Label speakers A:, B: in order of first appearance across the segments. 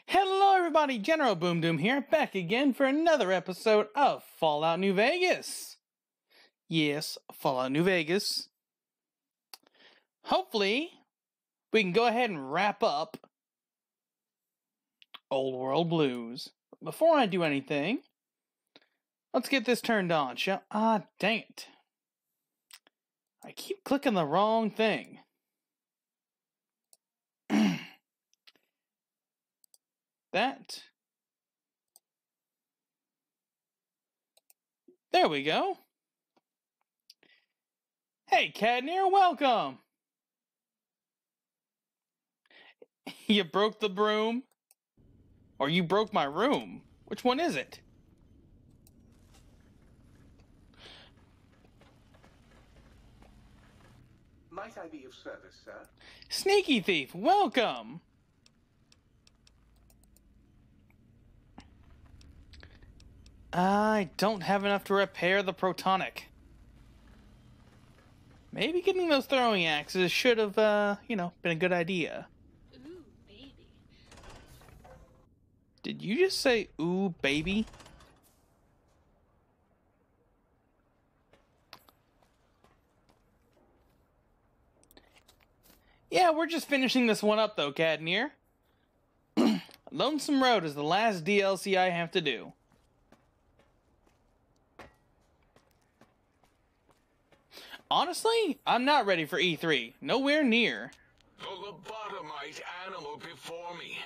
A: Hello everybody, General Boom Doom here, back again for another episode of Fallout New Vegas. Yes, Fallout New Vegas. Hopefully, we can go ahead and wrap up Old World Blues. Before I do anything, let's get this turned on, shall we? Ah, dang it. I keep clicking the wrong thing. That. There we go. Hey, Cadnear, welcome! You broke the broom? Or you broke my room? Which one is it?
B: Might I be of service, sir?
A: Sneaky Thief, welcome! I don't have enough to repair the protonic. Maybe getting those throwing axes should have, been a good idea.
C: Ooh, baby.
A: Did you just say, ooh, baby? Yeah, we're just finishing this one up, though, Cadnear. Lonesome Road is the last DLC I have to do. Honestly, I'm not ready for E3. Nowhere near.
D: The lobotomite animal before me.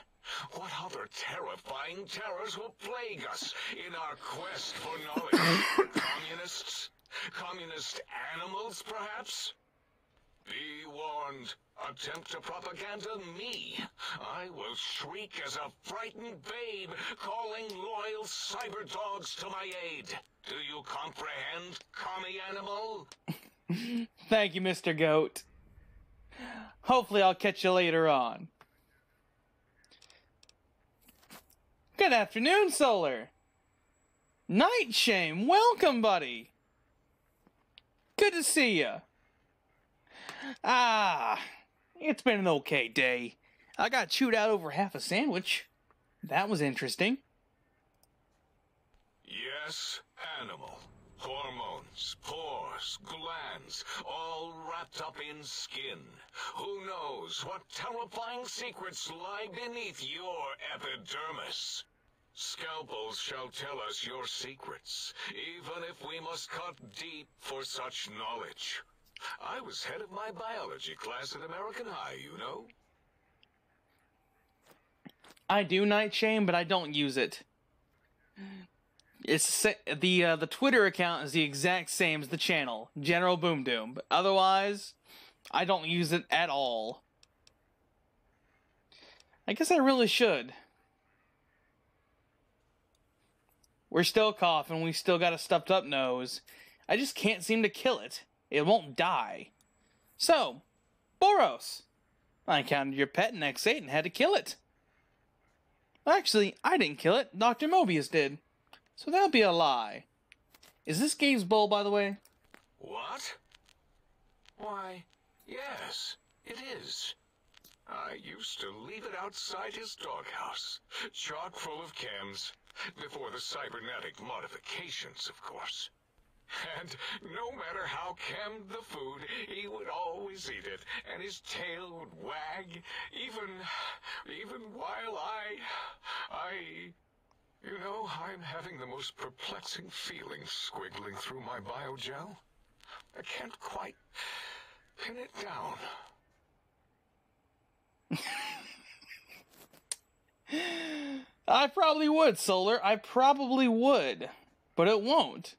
D: What other terrifying terrors will plague us in our quest for knowledge? Communists? Communist animals, perhaps? Be warned. Attempt to propaganda me. I will shriek as a frightened babe, calling loyal cyber dogs to my aid. Do you comprehend, commie animal?
A: Thank you, Mr. Goat. Hopefully I'll catch you later on. Good afternoon, Solar. Night Shame, welcome, buddy. Good to see ya. It's been an okay day. I got chewed out over half a sandwich. That was interesting.
D: Yes, animal. Hormones, pores, glands, all wrapped up in skin. Who knows what terrifying secrets lie beneath your epidermis? Scalpels shall tell us your secrets, even if we must cut deep for such knowledge. I was head of my biology class at American High, you know?
A: I do Night Shame, but I don't use it. It's the Twitter account is the exact same as the channel, General Boom Doom. But otherwise, I don't use it at all. I guess I really should. We're still coughing, we still got a stuffed up nose. I just can't seem to kill it. It won't die. So, Boros. I encountered your pet in X8 and had to kill it. Actually, I didn't kill it. Dr. Mobius did. So that'll be a lie. Is this Gabe's bowl, by the way?
D: What? Why, yes, it is. I used to leave it outside his doghouse, chock full of chems, before the cybernetic modifications, of course. And no matter how chemmed the food, he would always eat it, and his tail would wag, even while you know, I'm having the most perplexing feeling squiggling through my biogel. I can't quite pin it down.
A: I probably would, Solar. I probably would. But it won't.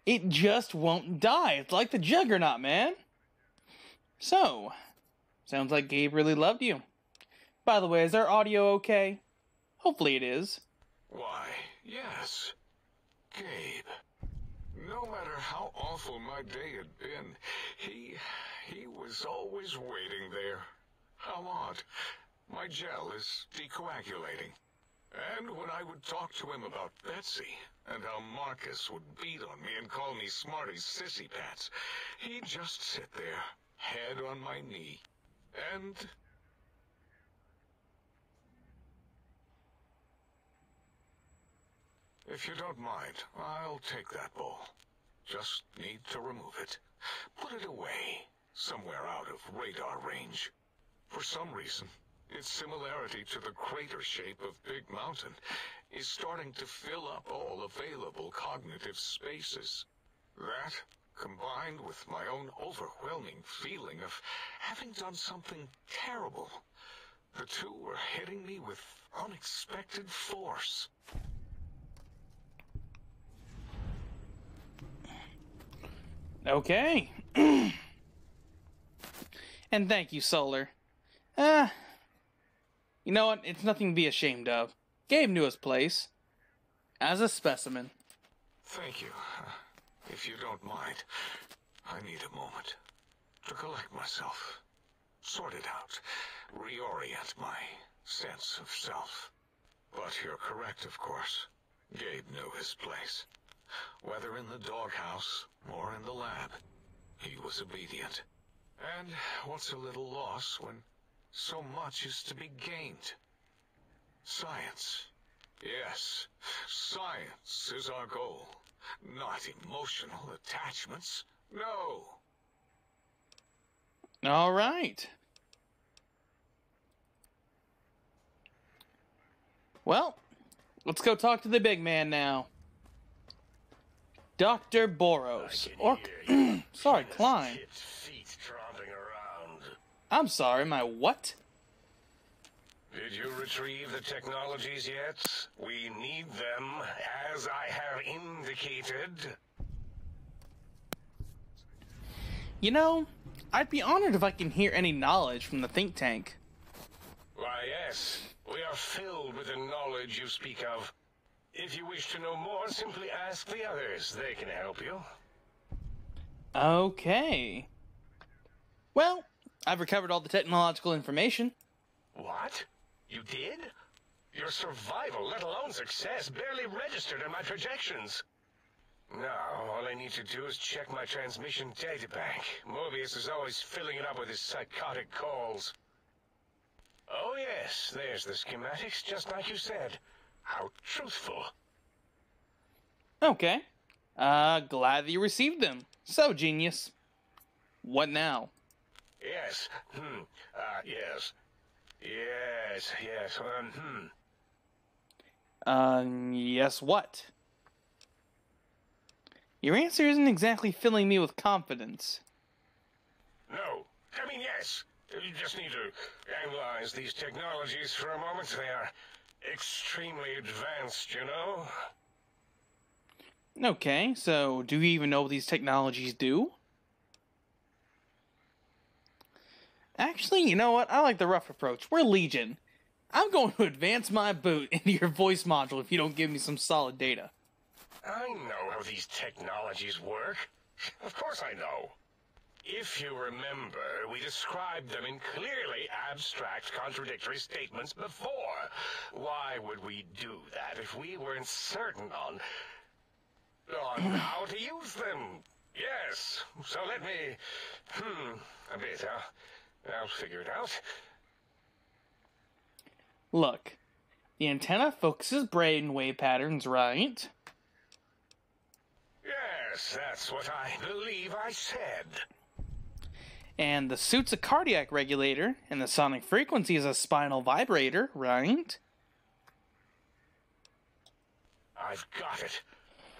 A: It just won't die. It's like the Juggernaut, man. So, sounds like Gabe really loved you. By the way, is our audio okay? Hopefully it is.
D: Why, yes. Gabe. No matter how awful my day had been, he was always waiting there. How odd. My gel is decoagulating. And when I would talk to him about Betsy, and how Marcus would beat on me and call me Smarty's sissy pants, he'd just sit there, head on my knee, and If you don't mind, I'll take that ball. Just need to remove it. Put it away, somewhere out of radar range. For some reason, its similarity to the crater shape of Big Mountain is starting to fill up all available cognitive spaces. That, combined with my own overwhelming feeling of having done something terrible, the two were hitting me with unexpected force.
A: Okay. And thank you, Solar. You know what? It's nothing to be ashamed of. Gabe knew his place. As a specimen.
D: Thank you. If you don't mind, I need a moment to collect myself, sort it out, reorient my sense of self. But you're correct, of course. Gabe knew his place. Whether in the doghouse or in the lab, he was obedient. And what's a little loss when so much is to be gained? Science. Yes, science is our goal. Not emotional attachments. No.
A: All right. Well, let's go talk to the big man now. Dr. Boros. Or, sorry, Klein.
D: Feet tromping around.
A: I'm sorry, my what?
D: Did you retrieve the technologies yet? We need them, as I have indicated.
A: You know, I'd be honored if I can hear any knowledge from the think tank.
D: Why, yes. We are filled with the knowledge you speak of. If you wish to know more, simply ask the others. They can help you.
A: Okay. Well, I've recovered all the technological information.
D: What? You did? Your survival, let alone success, barely registered in my projections. Now, all I need to do is check my transmission databank. Mobius is always filling it up with his psychotic calls. Oh yes, there's the schematics, just like you said. How truthful.
A: Okay. Glad that you received them. So, genius. What now?
D: Yes. Yes. Yes.
A: Yes what? Your answer isn't exactly filling me with confidence.
D: No. I mean, yes. You just need to analyze these technologies for a moment. They are extremely advanced, you know?
A: Okay, so do you even know what these technologies do? Actually, you know what? I like the rough approach. We're Legion. I'm going to advance my boot into your voice module if you don't give me some solid data.
D: I know how these technologies work. Of course I know. If you remember, we described them in clearly abstract, contradictory statements before. Why would we do that if we weren't certain on how to use them? Yes, so let me... a bit, I'll figure it out.
A: Look, the antenna focuses brainwave patterns, right?
D: Yes, that's what I believe I said.
A: And the suit's a cardiac regulator, and the sonic frequency is a spinal vibrator, right?
D: I've got it.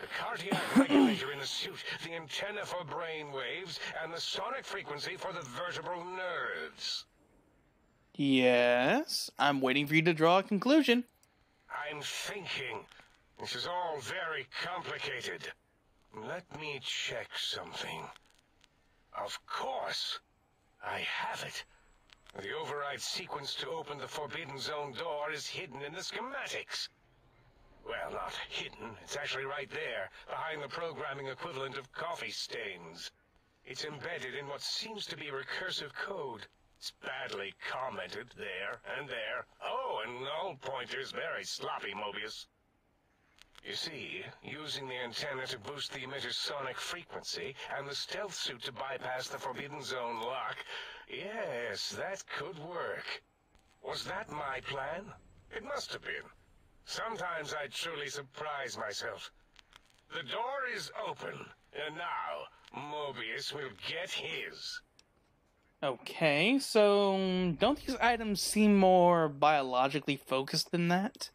D: The cardiac regulator in the suit, the antenna for brain waves, and the sonic frequency for the vertebral nerves.
A: Yes, I'm waiting for you to draw a conclusion.
D: I'm thinking. This is all very complicated. Let me check something. Of course. I have it. The override sequence to open the Forbidden Zone door is hidden in the schematics. Well, not hidden. It's actually right there, behind the programming equivalent of coffee stains. It's embedded in what seems to be recursive code. It's badly commented there and there. Oh, and null pointers very sloppy, Mobius. You see, using the antenna to boost the emitter's sonic frequency, and the stealth suit to bypass the Forbidden Zone lock, yes, that could work. Was that my plan? It must have been. Sometimes I truly surprise myself. The door is open, and now Mobius will get his.
A: Okay, so don't these items seem more biologically focused than that?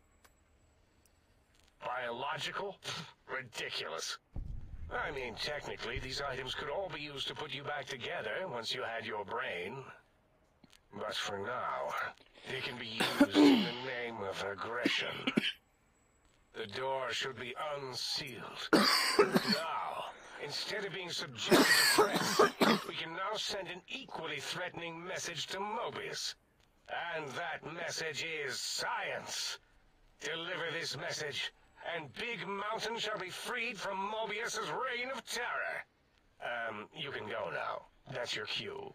D: Biological? Ridiculous. I mean, technically, these items could all be used to put you back together once you had your brain. But for now, they can be used in the name of aggression. The door should be unsealed. Now, instead of being subjected to threats, we can now send an equally threatening message to Mobius. And that message is science. Deliver this message, and Big Mountain shall be freed from Mobius's reign of terror. You can go now. That's your cue.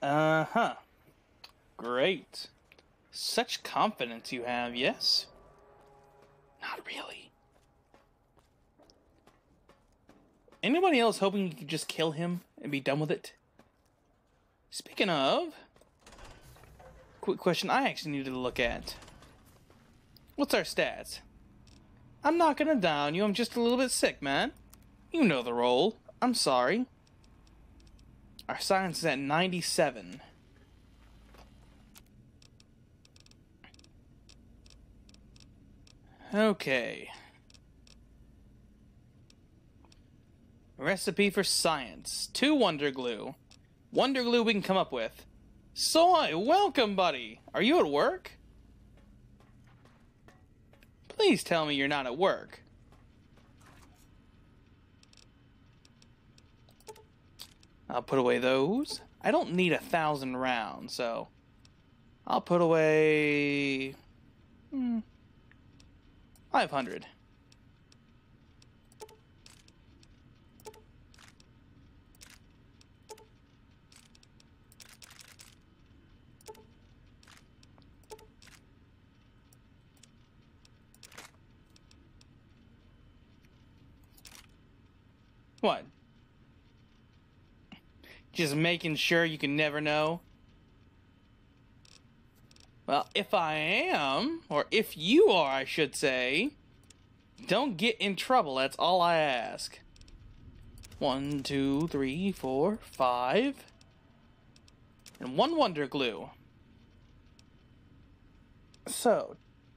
A: Uh-huh. Great. Such confidence you have, yes? Not really. Anybody else hoping you could just kill him and be done with it? Speaking of, quick question I actually needed to look at. What's our stats? I'm not gonna down you, I'm just a little bit sick, man. You know the role. I'm sorry. Our science is at 97. Okay. Recipe for science. 2 Wonder Glue. Wonder Glue we can come up with. Soy, welcome, buddy. Are you at work? Please tell me you're not at work. I'll put away those. I don't need 1,000 rounds, so I'll put away 500. What? Just making sure you can never know? Well, if I am, or if you are, I should say, don't get in trouble, that's all I ask. 1, 2, 3, 4, 5. And 1 Wonder Glue. So,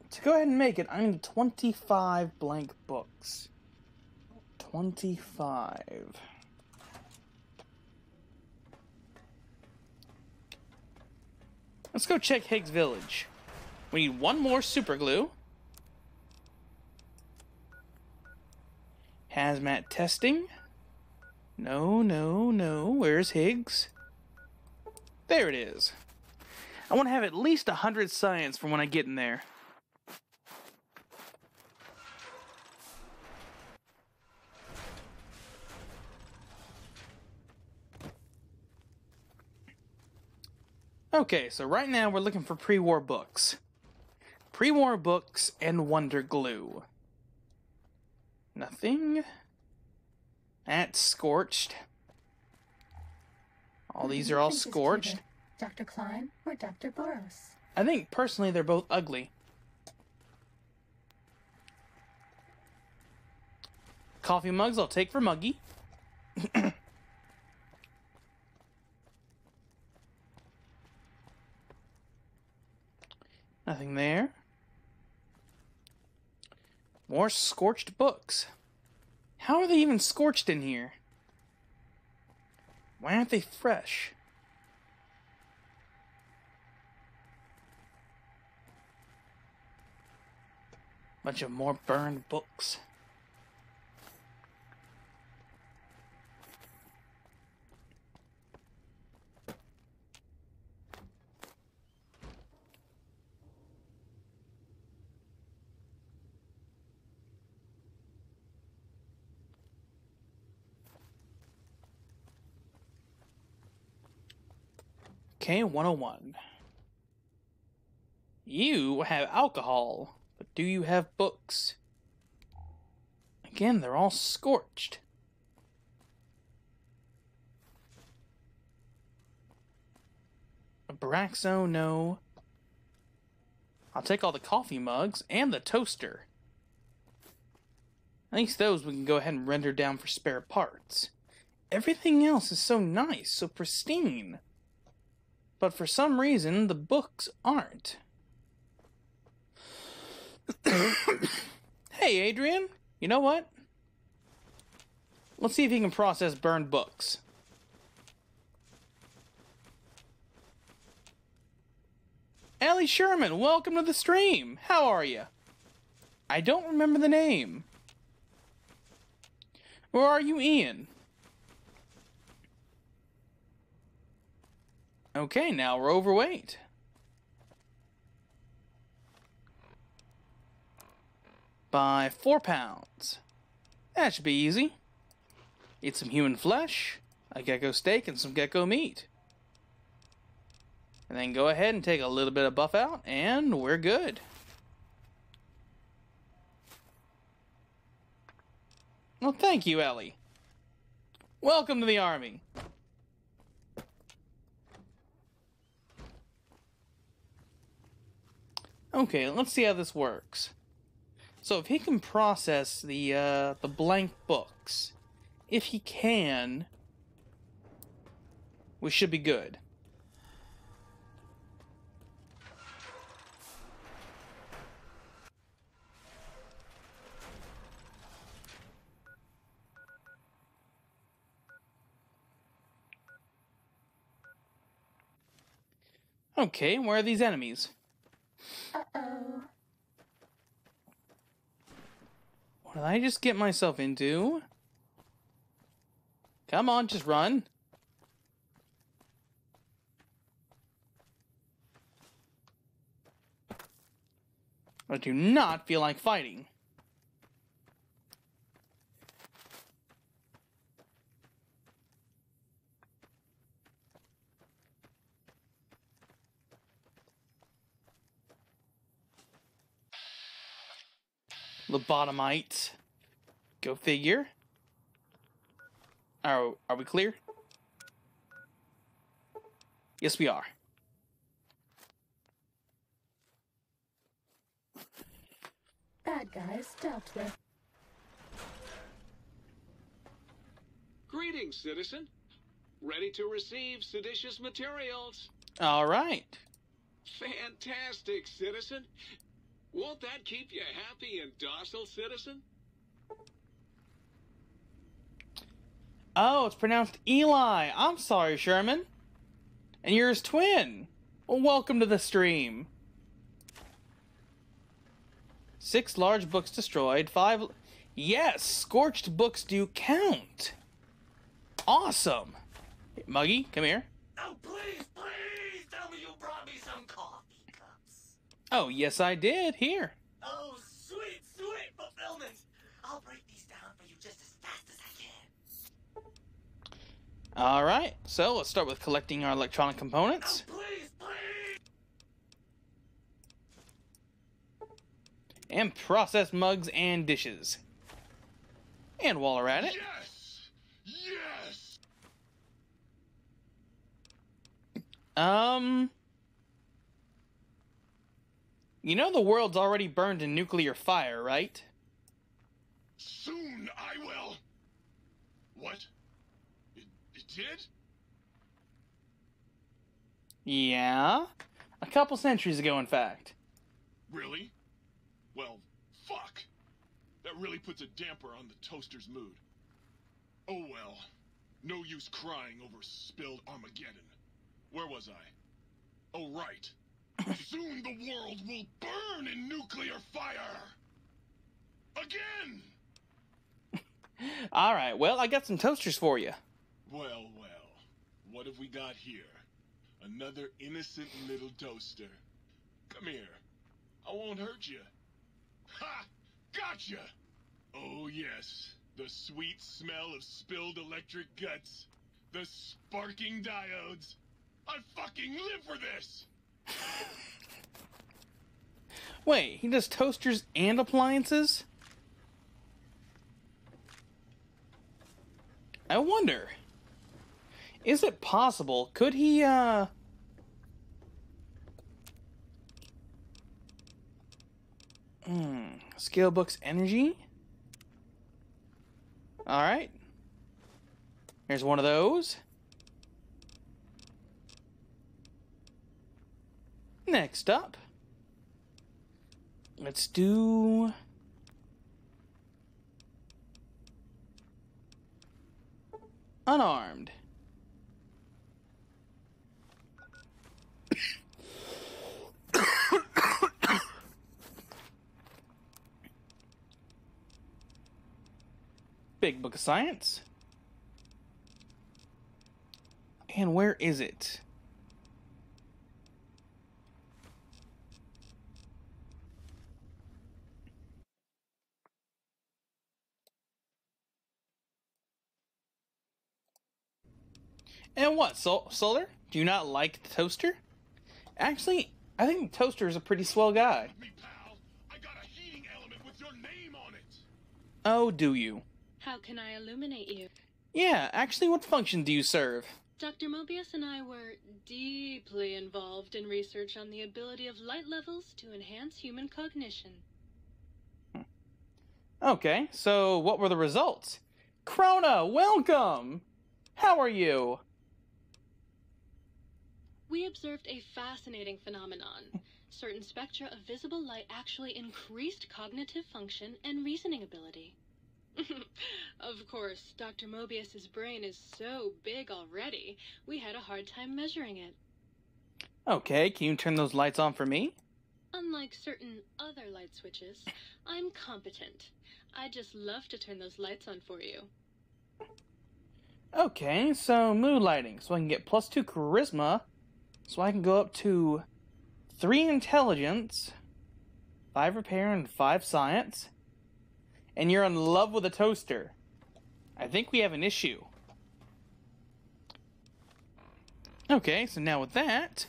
A: to go ahead and make it, I need 25 blank books. 25. Let's go check Higgs Village. We need 1 more super glue. Hazmat testing. No, no, no. Where's Higgs? There it is. I want to have at least 100 science for when I get in there. Okay, so right now we're looking for pre-war books. Pre-war books and Wonder Glue. Nothing. That's scorched. All these are all scorched.
C: Dr. Klein or Dr. Boros?
A: I think personally they're both ugly. Coffee mugs I'll take for Muggy. Nothing there. More scorched books. How are they even scorched in here? Why aren't they fresh? Bunch of more burned books. Okay, 101. You have alcohol, but do you have books? Again, they're all scorched. Abraxo, no. I'll take all the coffee mugs and the toaster. At least those we can go ahead and render down for spare parts. Everything else is so nice, so pristine. But for some reason, the books aren't. Hey, Adrian. You know what? Let's see if he can process burned books. Ellie Sherman, welcome to the stream. How are you? I don't remember the name. Or are you Ian? Okay, now we're overweight. By 4 pounds. That should be easy. Eat some human flesh, a gecko steak, and some gecko meat. And then go ahead and take a little bit of buff out, and we're good. Well, thank you, Ellie. Welcome to the army. Okay, let's see how this works. So if he can process the blank books, if he can, we should be good. Okay, where are these enemies?
C: Uh-oh.
A: What did I just get myself into? Come on, just run. I do not feel like fighting. Lobotomites. Go figure. Are we clear? Yes, we are.
C: Bad guys dealt with.
D: Greetings, citizen. Ready to receive seditious materials.
A: All right.
D: Fantastic, citizen. Won't that keep you happy and docile, citizen?
A: Oh, it's pronounced Eli. I'm sorry, Sherman. And you're his twin. Well, welcome to the stream. 6 large books destroyed. 5... Yes, scorched books do count. Awesome. Muggy, come here.
E: Oh, please, please tell me you brought me some coffee cups.
A: Oh, yes, I did. Here.
E: Oh, sweet, sweet fulfillment. I'll break these down for you just as fast as I can.
A: All right. So let's start with collecting our electronic components.
E: Oh, please, please.
A: And process mugs and dishes. And while we're at it...
D: Yes! Yes!
A: You know the world's already burned in nuclear fire, right?
D: Soon I will. What? It did?
A: Yeah. A couple centuries ago, in fact.
D: Really? Well, fuck. That really puts a damper on the toaster's mood. Oh well. No use crying over spilled Armageddon. Where was I? Oh, right. Soon the world will burn in nuclear fire! Again!
A: Alright, well, I got some toasters for you.
D: Well, what have we got here? Another innocent little toaster. Come here. I won't hurt you. Ha! Gotcha! Oh, yes. The sweet smell of spilled electric guts. The sparking diodes. I fucking live for this!
A: Wait, he does toasters and appliances? I wonder. Is it possible? Could he, Skill books energy. Alright. Here's one of those. Next up, let's do unarmed. Big Book of Science. And where is it? And what, Solar? Do you not like the toaster? Actually, I think the toaster is a pretty swell guy.
D: Me, pal. I got a heating element with your name on it.
A: Oh, do you?
F: How can I illuminate you?
A: Yeah, actually, what function do you serve?
F: Dr. Mobius and I were deeply involved in research on the ability of light levels to enhance human cognition.
A: Okay, so what were the results? Krona, welcome! How are you?
F: We observed a fascinating phenomenon. Certain spectra of visible light actually increased cognitive function and reasoning ability. Of course, Dr. Mobius's brain is so big already, we had a hard time measuring it.
A: Okay, can you turn those lights on for me?
F: Unlike certain other light switches, I'm competent. I'd just love to turn those lights on for you.
A: Okay, so mood lighting, so I can get +2 charisma, so I can go up to 3 intelligence, 5 repair, and 5 science. And you're in love with a toaster. I think we have an issue. Okay, so now with that,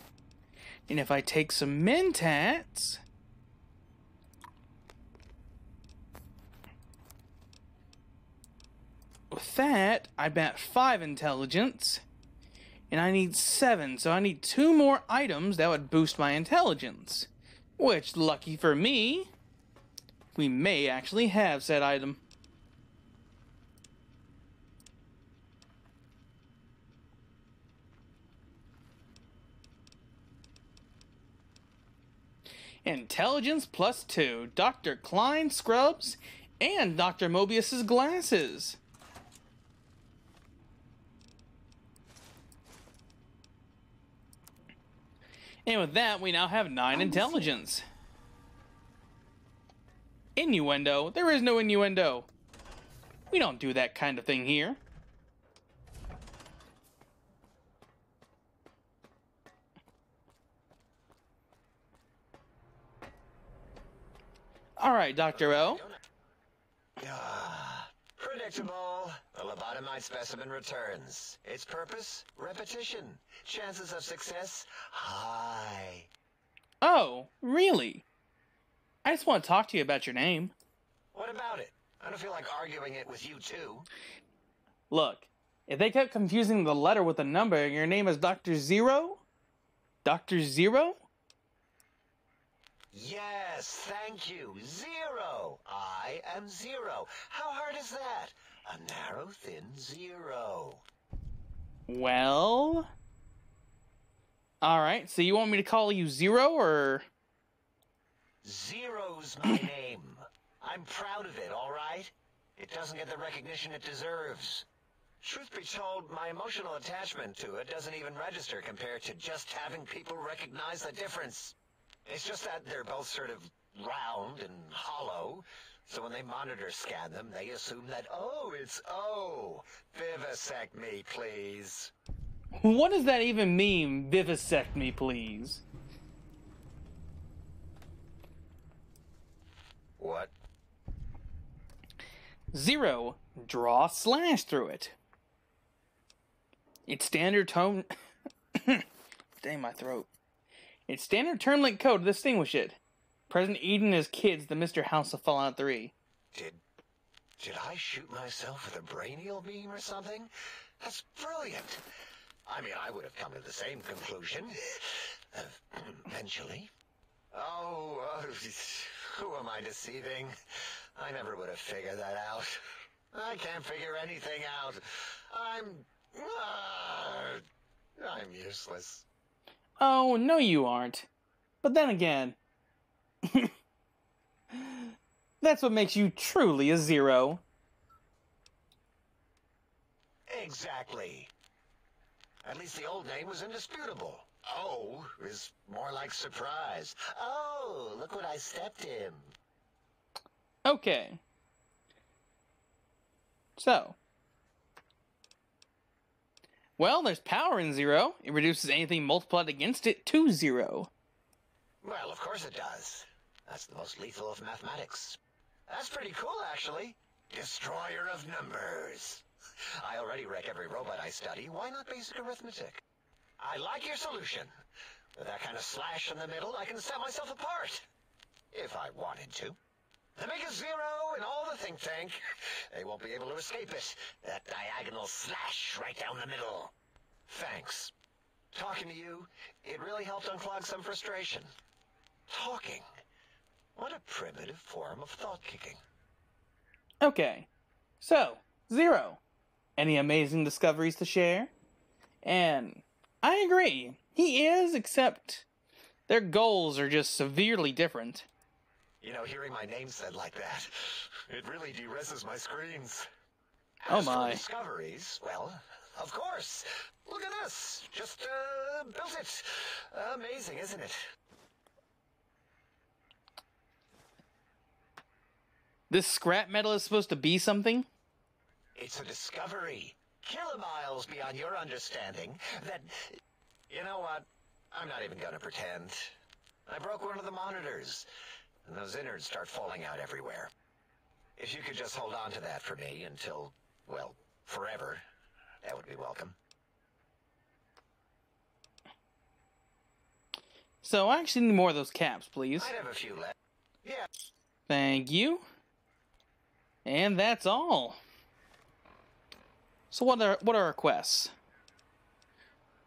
A: and if I take some mentats, with that, I'm at 5 intelligence, and I need 7, so I need 2 more items that would boost my intelligence. Which, lucky for me, we may actually have said item. Intelligence +2, Dr. Klein scrubs, and Dr. Mobius's glasses. And with that, we now have 9 intelligence. Innuendo? There is no innuendo. We don't do that kind of thing here. Alright, Dr. O.
G: Predictable. The lobotomite specimen returns. Its purpose? Repetition. Chances of success? High.
A: Oh, really? I just want to talk to you about your name.
G: What about it? I don't feel like arguing it with you too.
A: Look, if they kept confusing the letter with a number, your name is Dr. Zero? Dr. Zero?
G: Yes, thank you. 0. I am 0. How hard is that? A narrow, thin 0.
A: Well... Alright, so you want me to call you Zero, or...
G: Zero's my name. I'm proud of it, all right? It doesn't get the recognition it deserves. Truth be told, my emotional attachment to it doesn't even register compared to just having people recognize the difference. It's just that they're both sort of round and hollow, so when they monitor scan them, they assume that, oh, it's O. Vivisect me, please.
A: What does that even mean, vivisect me, please?
G: What?
A: 0. Draw slash through it. It's standard tone... Dang my throat. It's standard term link code to distinguish it. President Eden and his kids, the Mr. House of Fallout 3.
G: Did I shoot myself with a brainial beam or something? That's brilliant. I mean, I would have come to the same conclusion. Eventually. Oh, Who am I deceiving? I never would have figured that out. I can't figure anything out. I'm useless.
A: Oh, no you aren't. But then again, that's what makes you truly a zero.
G: Exactly. At least the old name was indisputable. O is more like surprise. Oh, look what I stepped in.
A: Okay. So. Well, there's power in zero. It reduces anything multiplied against it to zero.
G: Well, of course it does. That's the most lethal of mathematics. That's pretty cool, actually. Destroyer of numbers. I already wreck every robot I study. Why not basic arithmetic? I like your solution. With that kind of slash in the middle, I can set myself apart. If I wanted to. The big zero and all the think tank. They won't be able to escape it. That diagonal slash right down the middle. Thanks. Talking to you, it really helped unclog some frustration. Talking. What a primitive form of thought kicking.
A: Okay. So, zero. Any amazing discoveries to share? And I agree. He is, except their goals are just severely different.
G: You know, hearing my name said like that, it really de-reses my screens.
A: Oh
G: As for
A: my.
G: discoveries, well, of course. Look at this. Just, built it. Amazing, isn't it?
A: This scrap metal is supposed to be something?
G: It's a discovery. Kilomiles beyond your understanding that... You know what? I'm not even gonna pretend. I broke one of the monitors, and those innards start falling out everywhere. If you could just hold on to that for me until, well, forever, that would be welcome.
A: So I actually need more of those caps, please.
G: I'd have a few left. Yeah.
A: Thank you. And that's all. So what are our quests?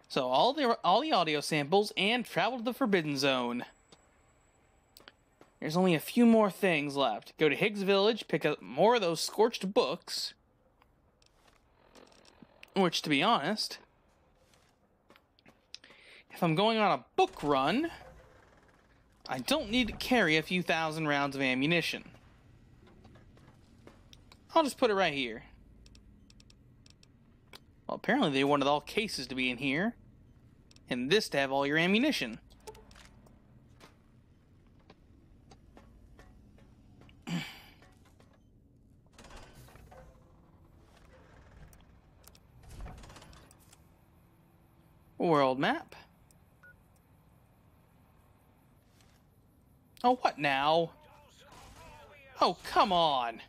A: So all the audio samples and travel to the Forbidden Zone. There's only a few more things left. Go to Higgs Village, pick up more of those scorched books. Which, to be honest, if I'm going on a book run, I don't need to carry a few thousand rounds of ammunition. I'll just put it right here. Well, apparently they wanted all cases to be in here, and this to have all your ammunition. World map. Oh, what now? Oh, come on.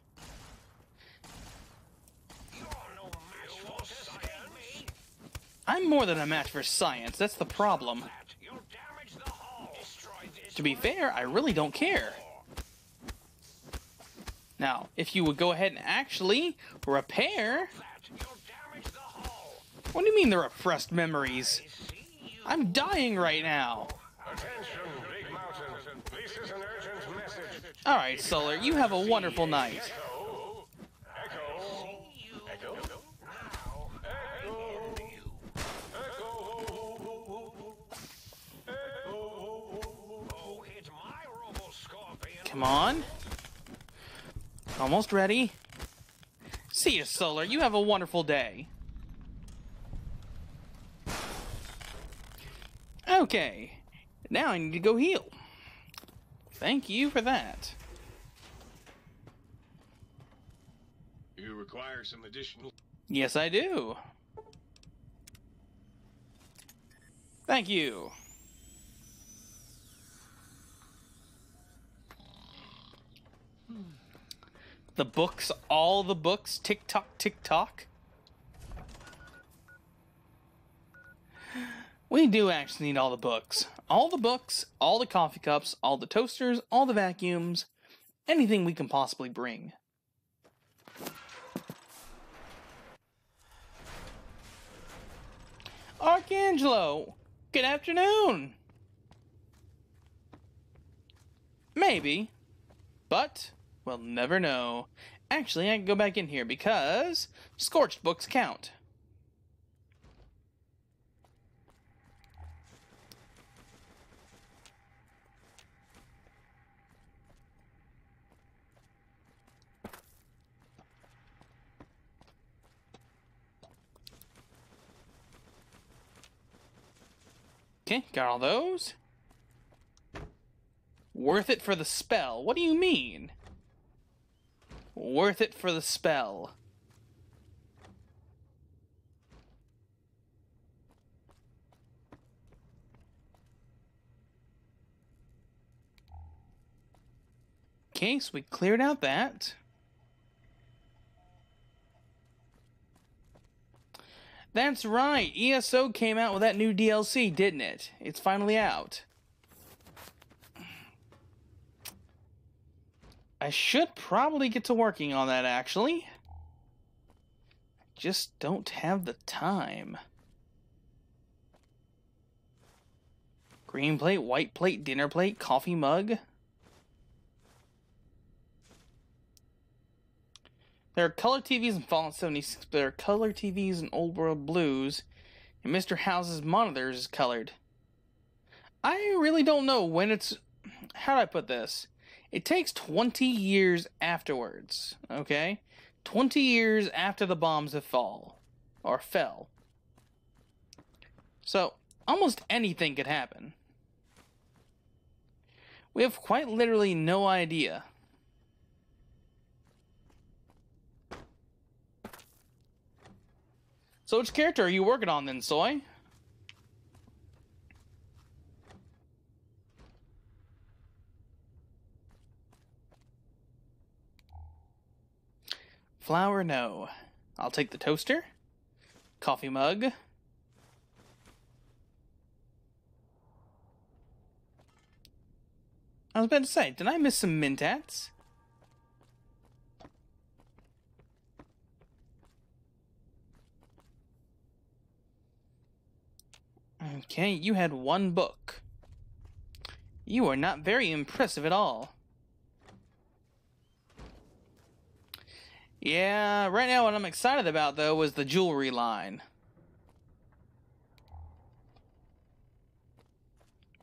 A: I'm more than a match for science, that's the problem. To be fair, I really don't care. Now, if you would go ahead and actually repair... What do you mean the repressed memories? I'm dying right now. Alright, Solar, you have a wonderful night. Come on. Almost ready. See you, Solar. You have a wonderful day. Okay. Now I need to go heal. Thank you for that.
H: You require some additional...
A: Yes, I do. Thank you. The books, all the books, tick-tock, tick-tock. We do actually need all the books. All the books, all the coffee cups, all the toasters, all the vacuums, anything we can possibly bring. Archangelo, good afternoon. Maybe. But we'll never know. Actually, I can go back in here because scorched books count. Okay, got all those. Worth it for the spell. What do you mean? Worth it for the spell. Okay, so we cleared out that. That's right, ESO came out with that new DLC, didn't it? It's finally out. I should probably get to working on that, actually. I just don't have the time. Green plate, white plate, dinner plate, coffee mug. There are color TVs in Fallout 76, but there are color TVs in Old World Blues, and Mr. House's monitors is colored. I really don't know when it's... How do I put this? It takes 20 years afterwards, okay? 20 years after the bombs have fell. So, almost anything could happen. We have quite literally no idea. So which character are you working on then, Soy? Flour, no. I'll take the toaster. Coffee mug. I was about to say, did I miss some Mentats? Okay, you had one book. You are not very impressive at all. Yeah, right now what I'm excited about, though, was the jewelry line.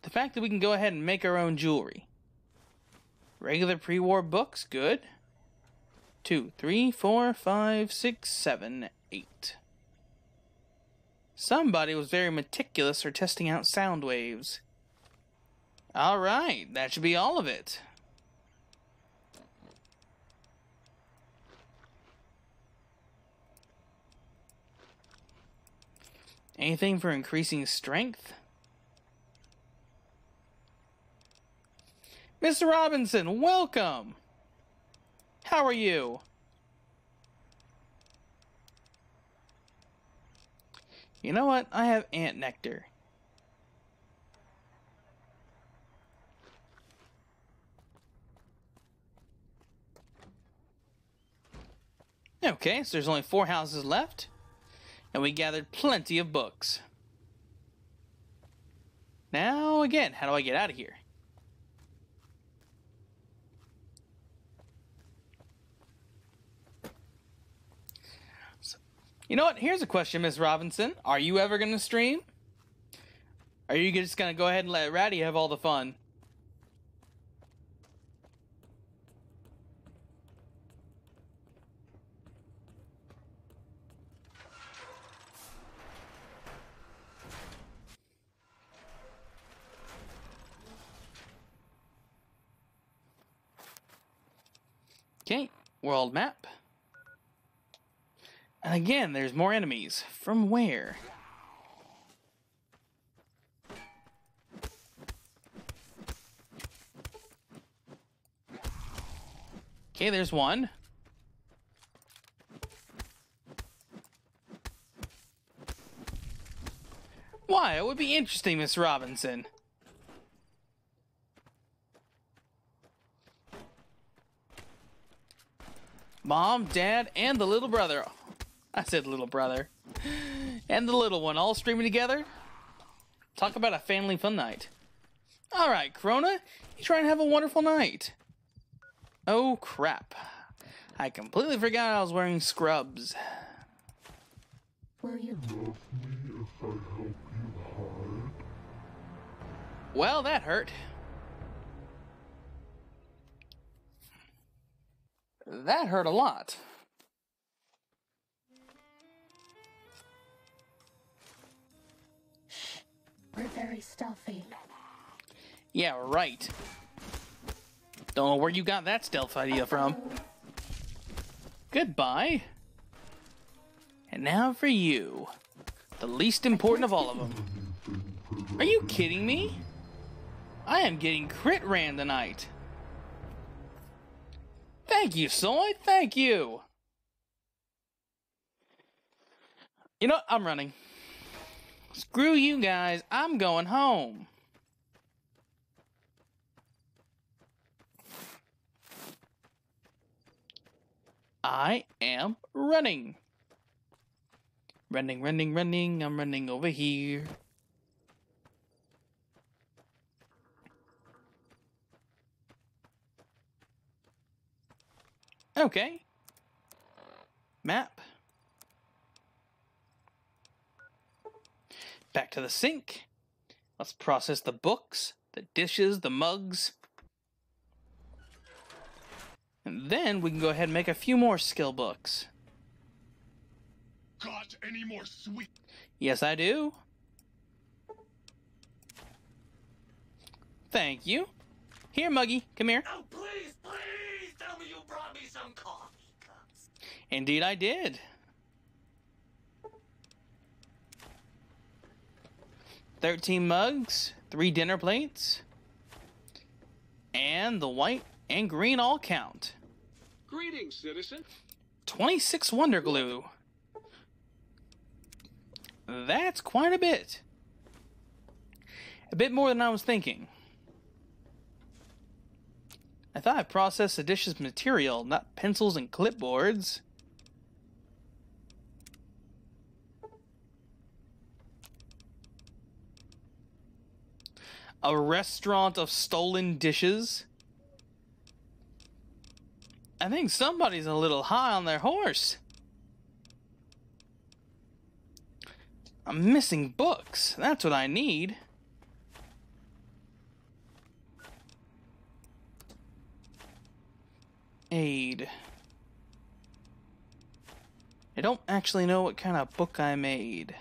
A: The fact that we can go ahead and make our own jewelry. Regular pre-war books, good. 2, 3, 4, 5, 6, 7, 8. Somebody was very meticulous for testing out sound waves. Alright, that should be all of it. Anything for increasing strength? Mr. Robinson, welcome! How are you? You know what? I have ant nectar. Okay, so there's only 4 houses left. And we gathered plenty of books. Now, again, how do I get out of here? You know what? Here's a question, Miss Robinson. Are you ever going to stream? Are you just going to go ahead and let Ratty have all the fun? Okay, world map. And again, there's more enemies. From where? Okay, there's one. Why? It would be interesting, Miss Robinson. Mom, Dad, and the little brother. I said little brother. And the little one all streaming together. Talk about a family fun night. Alright, Corona, you try and have a wonderful night. Oh, crap. I completely forgot I was wearing scrubs.
C: Will you?
A: Well, that hurt. That hurt a lot.
C: We're very stealthy.
A: Yeah, right. Don't know where you got that stealth idea from. Goodbye. And now for you. The least important of all of them. Are you kidding me? I am getting crit ran tonight. Thank you, Soy. Thank you. You know what? I'm running. Screw you guys. I'm going home. I am running. Running, running, running. I'm running over here. Okay. Map. Back to the sink. Let's process the books, the dishes, the mugs. And then we can go ahead and make a few more skill books.
H: Got any more sweet?
A: Yes, I do. Thank you. Here, Muggy. Come here.
E: Oh, please, please tell me you brought me some coffee cups.
A: Indeed, I did. 13 mugs, 3 dinner plates, and the white and green all count.
H: Greetings, citizen.
A: 26 Wonder Glue. That's quite a bit. A bit more than I was thinking. I thought I processed the dish's material, not pencils and clipboards. A restaurant of stolen dishes. I think somebody's a little high on their horse. I'm missing books. That's what I need. Aid. I don't actually know what kind of book I made.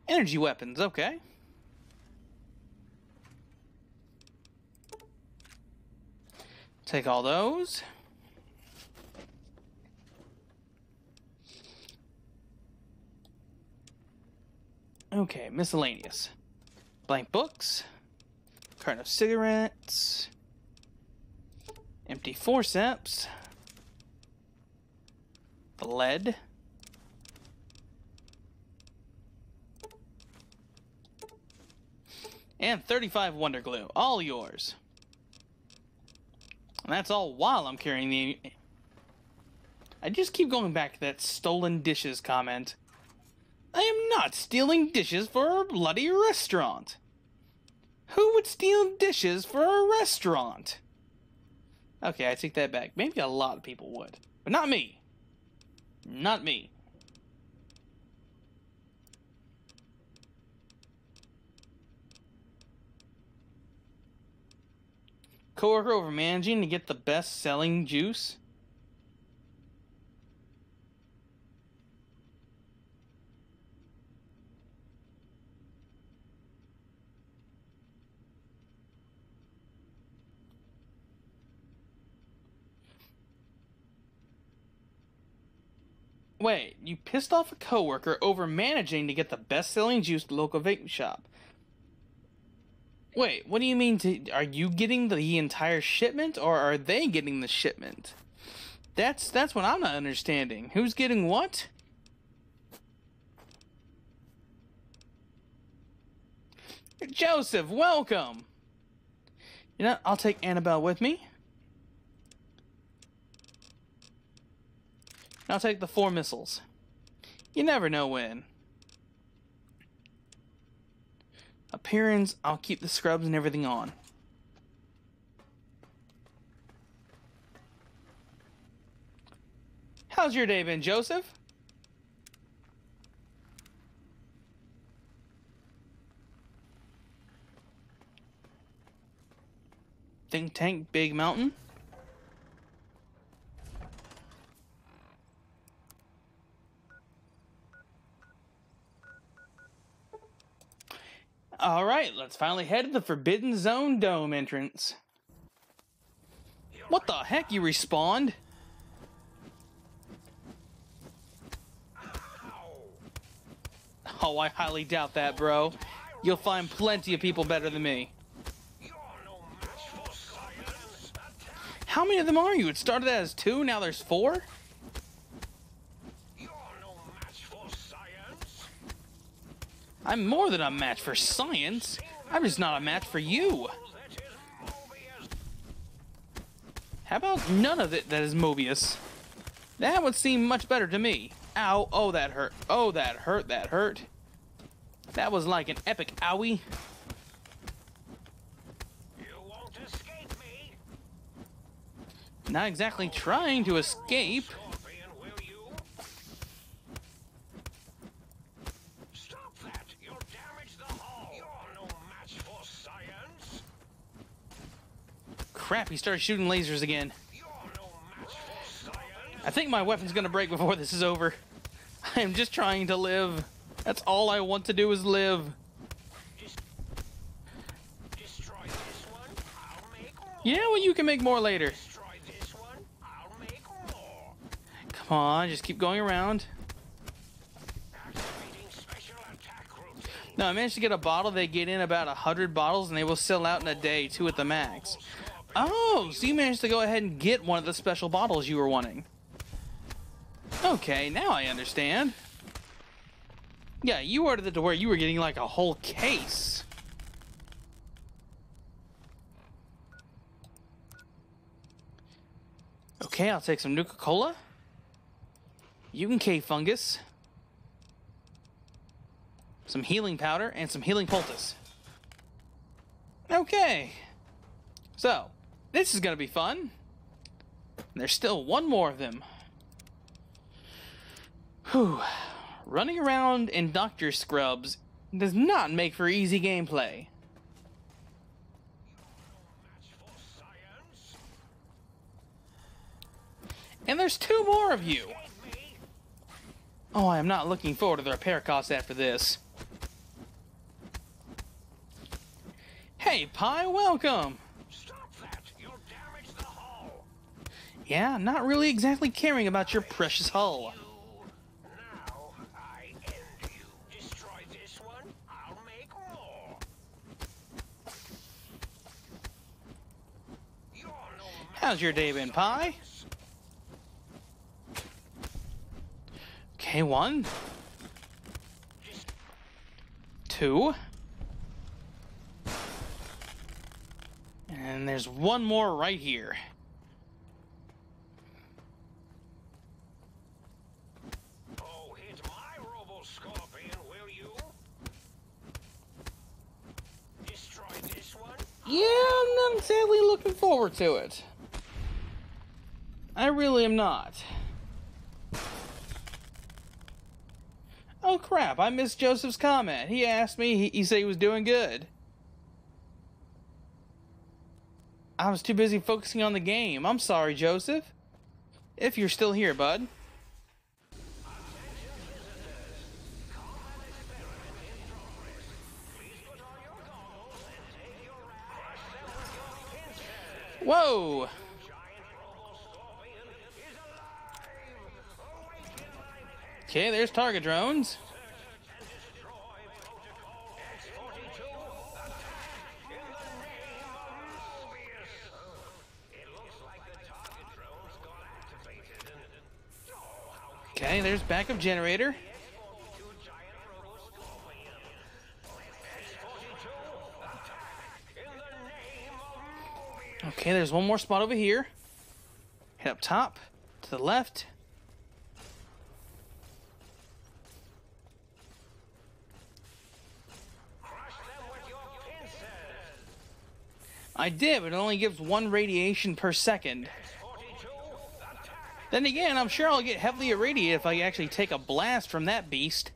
A: Energy weapons, okay. Take all those. Okay, miscellaneous. Blank books. Carton of cigarettes. Empty forceps. Lead. And 35 Wonder Glue. All yours. And that's all while I'm carrying the... I just keep going back to that stolen dishes comment. I am not stealing dishes for a bloody restaurant. Who would steal dishes for a restaurant? Okay, I take that back. Maybe a lot of people would. But not me. Not me. Coworker over managing to get the best selling juice. Wait, you pissed off a coworker over managing to get the best-selling juice at the local vape shop. Wait, what do you mean are you getting the entire shipment, or are they getting the shipment? That's what I'm not understanding. Who's getting what? Joseph, welcome! You know, I'll take Annabelle with me. I'll take the 4 missiles. You never know when. Appearance, I'll keep the scrubs and everything on. How's your day been, Joseph? Think tank, big mountain. Alright, let's finally head to the Forbidden Zone dome entrance. What the heck, you respawned? Oh, I highly doubt that, bro. You'll find plenty of people better than me. How many of them are you? It started as 2, now there's 4? I'm more than a match for science. I'm just not a match for you. How about none of it that is Mobius? That would seem much better to me. Ow, oh that hurt. Oh, that hurt, that hurt. That was like an epic owie.
G: You won't escape me.
A: Not exactly trying to escape.
G: Scorpion, will you? Stop that. You'll damage the hull. You're no match for science.
A: Crap, he started shooting lasers again.
G: You're no match for science.
A: I think my weapon's gonna break before this is over. I am just trying to live. That's all I want to do is live.
G: Destroy this one, I'll make more.
A: Yeah, well, you can make more later.
G: Destroy this one, I'll make more.
A: Come on, just keep going around.
G: Activating special attack routine.
A: No, I managed to get a bottle. They get in about 100 bottles, and they will sell out in a day, 2 at the max. Oh, so you managed to go ahead and get one of the special bottles you were wanting. Okay, now I understand. Yeah, you ordered it to where you were getting like a whole case. Okay, I'll take some Nuka-Cola. You can K-Fungus. Some healing powder and some healing poultice. Okay. So, this is gonna be fun. There's still one more of them. Whew. Running around in Dr. Scrubs does not make for easy gameplay. And there's 2 more of you. Oh, I am not looking forward to the repair costs after this. Hey, Pi, welcome.
G: Stop that, you'll damage the hull.
A: Yeah, not really exactly caring about your precious hull.
G: Now, I end you. Destroy this one, I'll make more. You're no
A: How's your day been, Pi? Okay, 1. 2. And there's one more right here.
G: Oh, hit my Robo-Scorpion, will you? Destroy this one?
A: Yeah, I'm not exactly looking forward to it. I really am not. Oh crap, I missed Joseph's comment. He asked me, he said he was doing good. I was too busy focusing on the game. I'm sorry, Joseph. If you're still here, bud. Whoa! Okay, there's target drones. Okay, there's backup generator. Okay, there's one more spot over here. Head up top, to the left. I did, but it only gives 1 radiation per second. Then again, I'm sure I'll get heavily irradiated if I actually take a blast from that beast.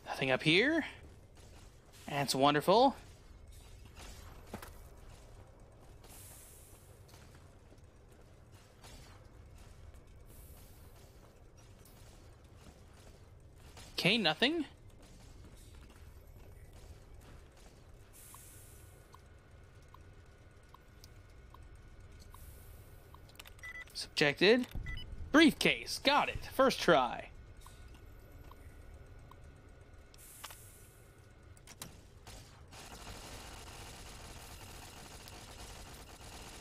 A: Nothing up here. That's wonderful. Okay, nothing. Subjected. Briefcase. Got it. First try.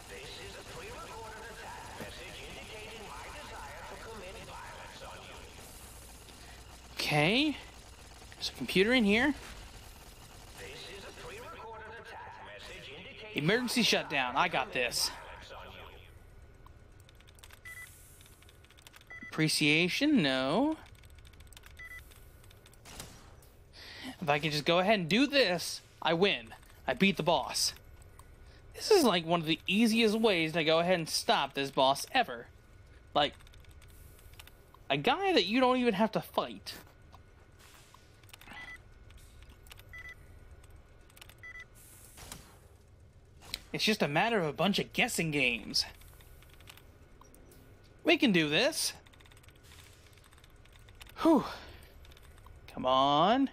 G: This is a pre-recorded attack message indicating my desire to commit violence on you.
A: Okay. There's a computer in here.
G: This is a pre-recorded attack message indicating
A: Emergency shutdown. I got this.
G: violence on you.
A: Appreciation? No. If I can just go ahead and do this, I win. I beat the boss. This is like one of the easiest ways to go ahead and stop this boss ever. Like, a guy that you don't even have to fight. It's just a matter of a bunch of guessing games. We can do this. Whew. Come on.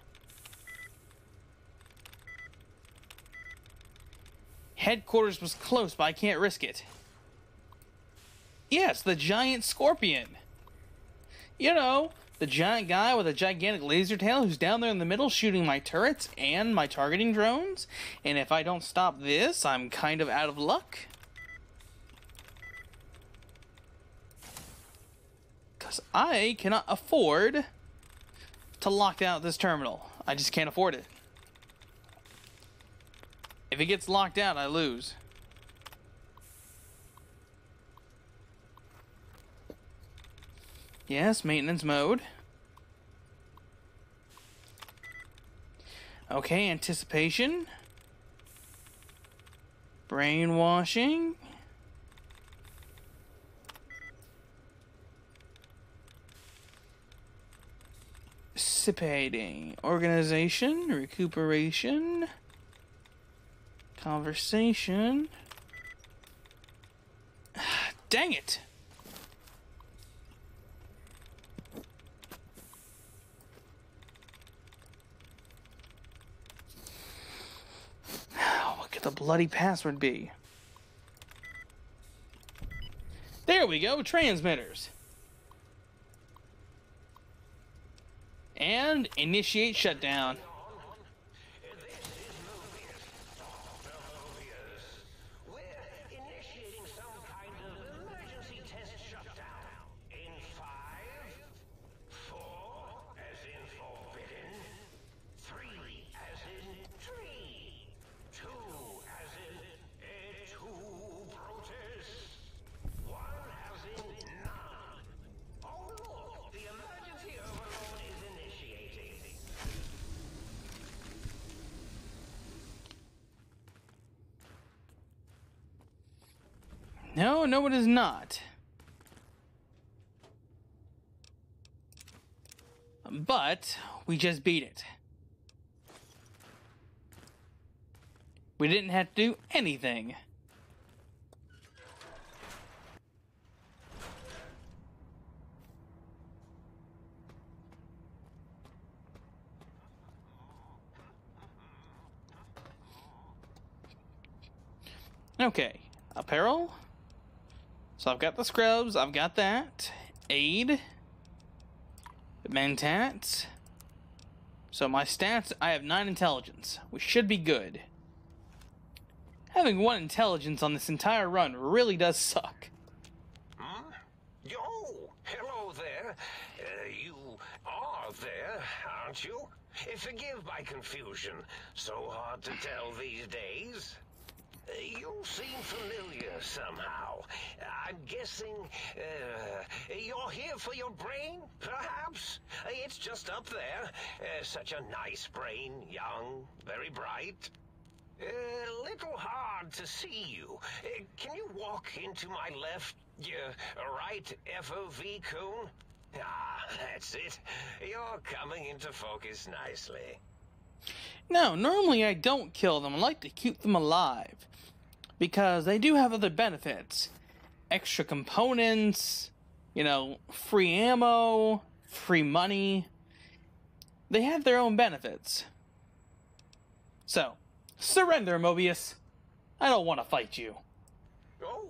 A: Headquarters was close, but I can't risk it. Yes, the giant scorpion. You know, the giant guy with a gigantic laser tail who's down there in the middle shooting my turrets and my targeting drones. And if I don't stop this, I'm kind of out of luck. Because I cannot afford to lock out this terminal. I just can't afford it. If it gets locked out, I lose. Yes, maintenance mode. Okay, anticipation. Brainwashing. Dissipating. Organization. Recuperation. Conversation. Dang it! What could the bloody password be? There we go, transmitters. And initiate shutdown.
G: We're initiating some kind of emergency test shutdown. In 5, 4, as in forbidden, 3, as in tree, 2, as in protest, 1, as in none. Oh look, the emergency overload is initiating.
A: No, it is not. But we just beat it. We didn't have to do anything. Okay, apparel. So I've got the scrubs, I've got that. Aid. Mentats. So my stats, I have 9 intelligence. We should be good. Having 1 intelligence on this entire run really does suck.
G: Oh, hello there. You are there, aren't you? Forgive my confusion. So hard to tell these days. You seem familiar somehow. I'm guessing, you're here for your brain, perhaps? It's just up there. Such a nice brain, young, very bright. Little hard to see you. Can you walk into my left, right FOV cone? Ah, that's it. You're coming into focus nicely.
A: No, normally I don't kill them. I like to keep them alive. Because they do have other benefits. Extra components, free ammo, free money. They have their own benefits. So, surrender, Mobius. I don't want to fight you.
G: Oh,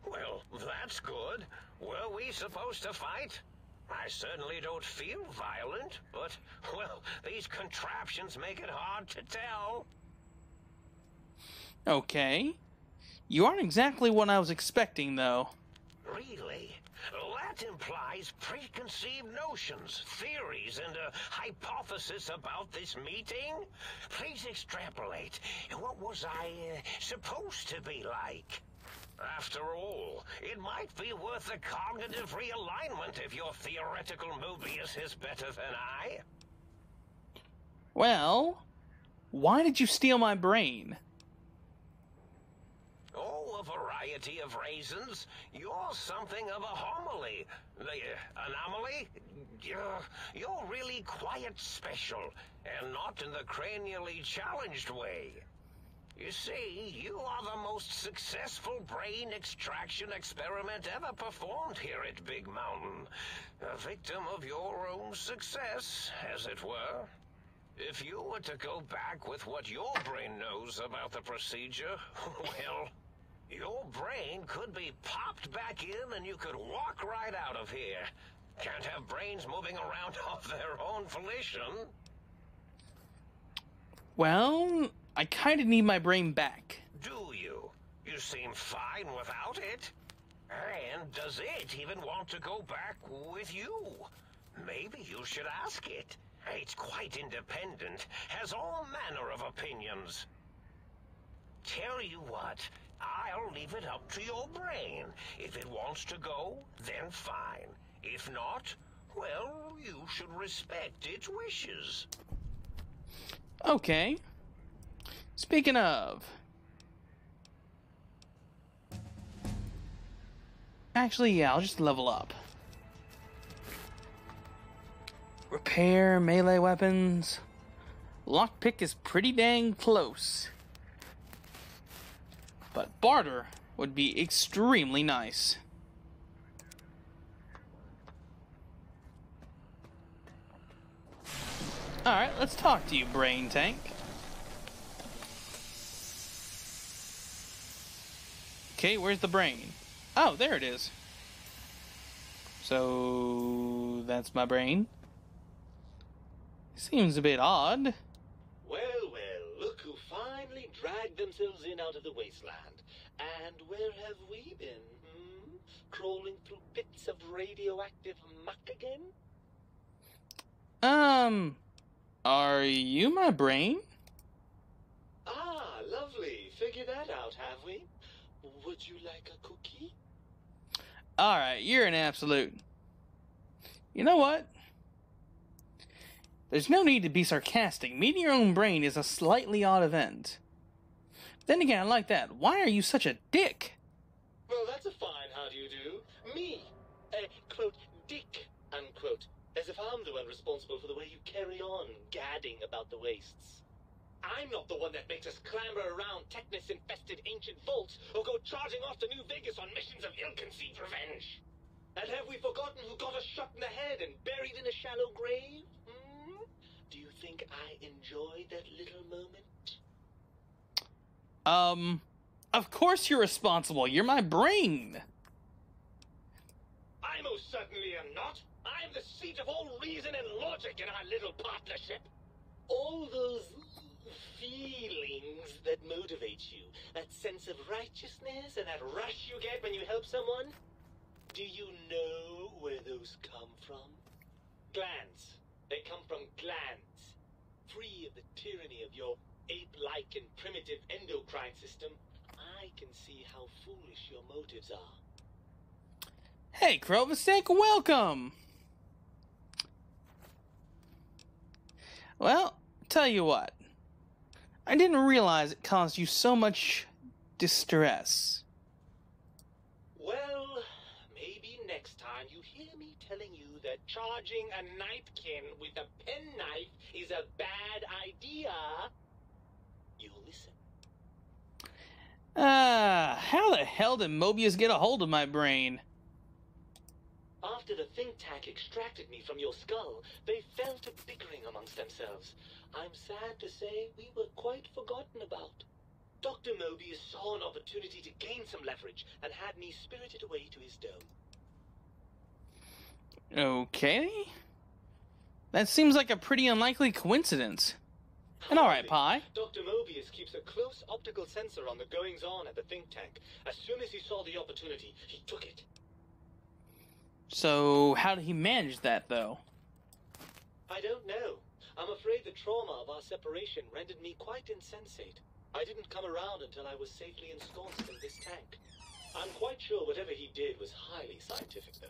G: well, that's good. Were we supposed to fight? I certainly don't feel violent, but, well, these contraptions make it hard to tell.
A: Okay. You aren't exactly what I was expecting, though.
G: Really? That implies preconceived notions, theories, and a hypothesis about this meeting? Please extrapolate. What was I supposed to be like? After all, it might be worth a cognitive realignment if your theoretical Mobius is better than I.
A: Well, why did you steal my brain?
G: Oh, a variety of reasons. You're something of a homily. Anomaly? You're really quite special, and not in the cranially challenged way. You see, you are the most successful brain extraction experiment ever performed here at Big Mountain. A victim of your own success, as it were. If you were to go back with what your brain knows about the procedure, well, your brain could be popped back in and you could walk right out of here. Can't have brains moving around of their own volition.
A: Well, I kind of need my brain back.
G: Do you? You seem fine without it. And does it even want to go back with you? Maybe you should ask it. It's quite independent, has all manner of opinions. Tell you what, I'll leave it up to your brain. If it wants to go, then fine. If not, well, you should respect its wishes.
A: Okay. Speaking of... Actually, yeah, I'll just level up. Repair, melee weapons. Lockpick is pretty dang close. But barter would be extremely nice. Alright, let's talk to you, Brain Tank. Okay, where's the brain? Oh, there it is. So, that's my brain. Seems a bit odd.
I: Well, look who finally dragged themselves in out of the wasteland. And where have we been, Crawling through bits of radioactive muck again?
A: Are you my brain?
I: Ah, lovely. Figured that out, have we? Would you like a cookie?
A: Alright, you're an absolute. You know what? There's no need to be sarcastic. Meeting your own brain is a slightly odd event. Then again, I like that. Why are you such a dick?
I: Well, that's a fine how do you do. Me, quote, dick, unquote. As if I'm the one responsible for the way you carry on gadding about the wastes. I'm not the one that makes us clamber around Technus-infested ancient vaults or go charging off to New Vegas on missions of ill-conceived revenge. And have we forgotten who got us shot in the head and buried in a shallow grave? Do you think I enjoyed that little moment?
A: Of course you're responsible. You're my brain.
I: I most certainly am not. I'm the seat of all reason and logic in our little partnership. All those feelings that motivate you, that sense of righteousness and that rush you get when you help someone, do you know where those come from? Glands. They come from glands. Free of the tyranny of your ape-like and primitive endocrine system, I can see how foolish your motives are.
A: Hey, Krovasek, welcome! Well, tell you what. I didn't realize it caused you so much distress.
I: Well, maybe next time you hear me telling you that charging a napkin with a penknife is a bad idea, you'll listen.
A: How the hell did Mobius get a hold of my brain?
I: After the think tank extracted me from your skull, they fell to bickering amongst themselves. I'm sad to say we were quite forgotten about. Dr. Mobius saw an opportunity to gain some leverage and had me spirited away to his dome.
A: Okay. That seems like a pretty unlikely coincidence. And alright, Pi.
I: Dr. Mobius keeps a close optical sensor on the goings-on at the think tank. As soon as he saw the opportunity, he took it.
A: So, how did he manage that, though?
I: I don't know. I'm afraid the trauma of our separation rendered me quite insensate. I didn't come around until I was safely ensconced in this tank. I'm quite sure whatever he did was highly scientific, though.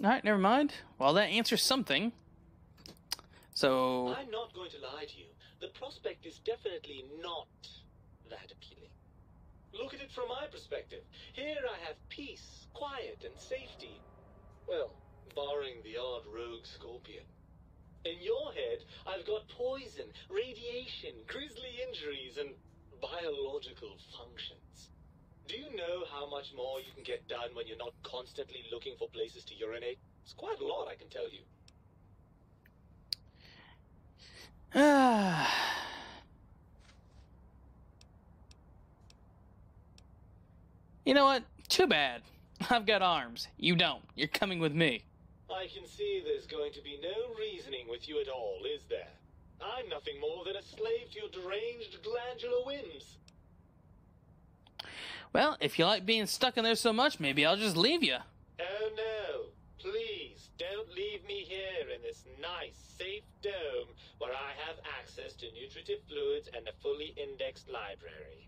A: Alright, never mind. Well, that answers something. So...
I: I'm not going to lie to you. The prospect is definitely not that appealing. Look at it from my perspective. Here I have peace, quiet, and safety. Well, barring the odd rogue scorpion. In your head, I've got poison, radiation, grisly injuries, and biological functions. Do you know how much more you can get done when you're not constantly looking for places to urinate? It's quite a lot, I can tell you.
A: You know what? Too bad. I've got arms. You don't. You're coming with me.
I: I can see there's going to be no reasoning with you at all, is there? I'm nothing more than a slave to your deranged glandular whims.
A: Well, if you like being stuck in there so much, maybe I'll just leave you.
I: Oh no, please don't leave me here in this nice, safe dome where I have access to nutritive fluids and a fully indexed library.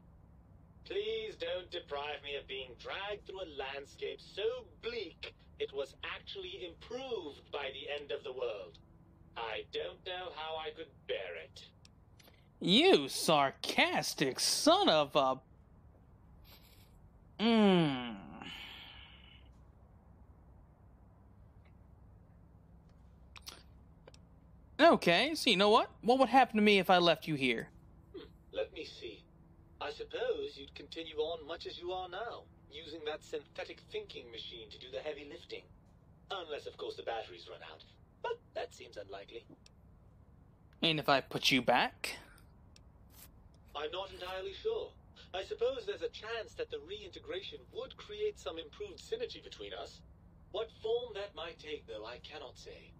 I: Please don't deprive me of being dragged through a landscape so bleak it was actually improved by the end of the world. I don't know how I could bear it.
A: You sarcastic son of a... Okay, so you know what? What would happen to me if I left you here?
I: Let me see. I suppose you'd continue on much as you are now, using that synthetic thinking machine to do the heavy lifting. Unless, of course, the batteries run out. But that seems unlikely.
A: And if I put you back?
I: I'm not entirely sure. I suppose there's a chance that the reintegration would create some improved synergy between us. What form that might take, though, I cannot say.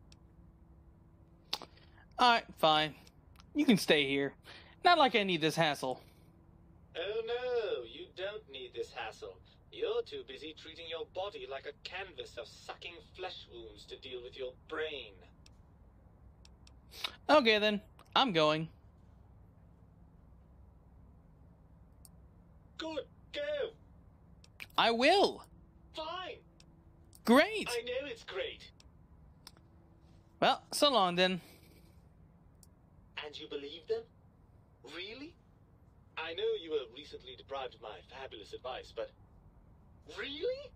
A: Alright, fine. You can stay here. Not like I need this hassle.
I: Oh no, you don't need this hassle. You're too busy treating your body like a canvas of sucking flesh wounds to deal with your brain.
A: Okay then, I'm going.
I: Good, go!
A: I will!
I: Fine!
A: Great!
I: I know it's great.
A: Well, so long then.
I: And you believe them? Really? I know you were recently deprived of my fabulous advice, but... Really?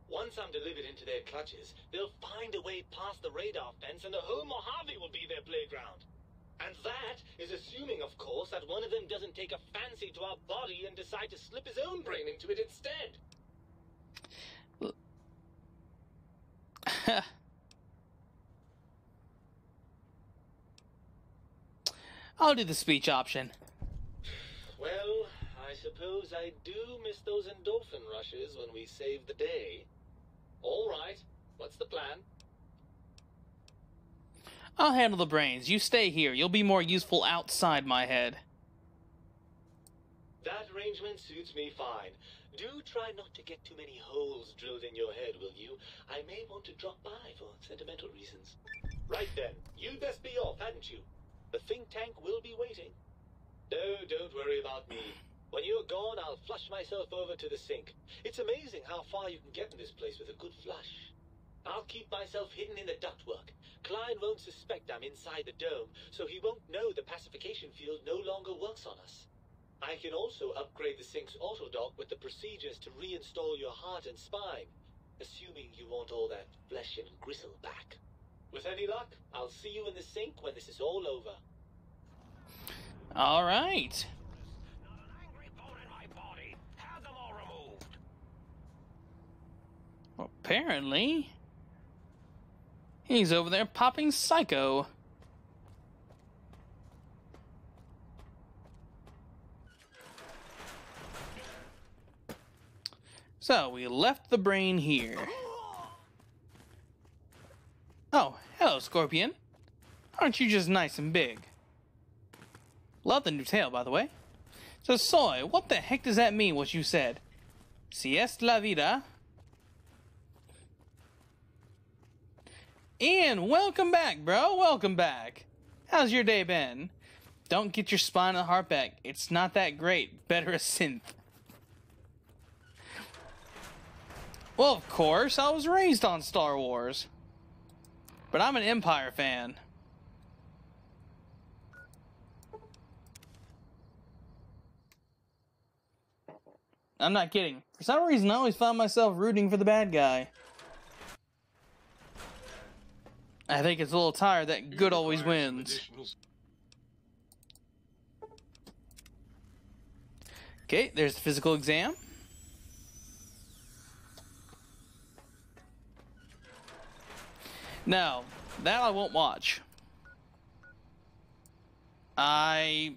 I: Once I'm delivered into their clutches, they'll find a way past the radar fence and the whole Mojave will be their playground. And that is assuming, of course, that one of them doesn't take a fancy to our body and decide to slip his own brain into it instead.
A: I'll do the speech option.
I: Well, I suppose I do miss those endorphin rushes when we save the day. All right, what's the plan?
A: I'll handle the brains. You stay here. You'll be more useful outside my head.
I: That arrangement suits me fine. Do try not to get too many holes drilled in your head, will you? I may want to drop by for sentimental reasons. Right then, you'd best be off, hadn't you? The think tank will be waiting. No, don't worry about me. When you're gone, I'll flush myself over to the sink. It's amazing how far you can get in this place with a good flush. I'll keep myself hidden in the ductwork. Klein won't suspect I'm inside the dome, so he won't know the pacification field no longer works on us. I can also upgrade the sink's autodock with the procedures to reinstall your heart and spine, assuming you want all that flesh and gristle back. With any luck, I'll see you in the sink when this is all over.
A: All right.
G: Not an angry bone in my body. Have them all removed.
A: Well, apparently, he's over there popping psycho. So, we left the brain here. Oh, hello, Scorpion. Aren't you just nice and big? Love the new tail, by the way. So, Soy, what the heck does that mean, what you said? Si es la vida. Ian, welcome back, bro. Welcome back. How's your day been? Don't get your spine and heart back. It's not that great. Better a synth. Well, of course, I was raised on Star Wars. But I'm an Empire fan. I'm not kidding. For some reason, I always found myself rooting for the bad guy. I think it's a little tired that good always wins. Okay, there's the physical exam. No, that I won't watch. I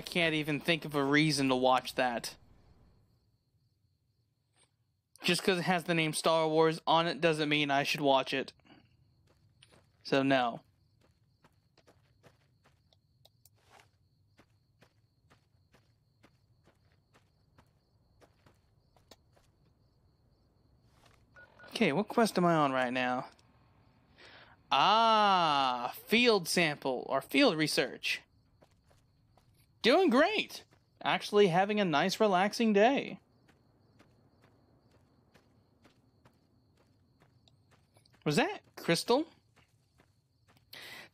A: can't even think of a reason to watch that. Just because it has the name Star Wars on it doesn't mean I should watch it. So no. Okay, what quest am I on right now? Ah, field sample or field research. Doing great. Actually having a nice relaxing day. Was that crystal?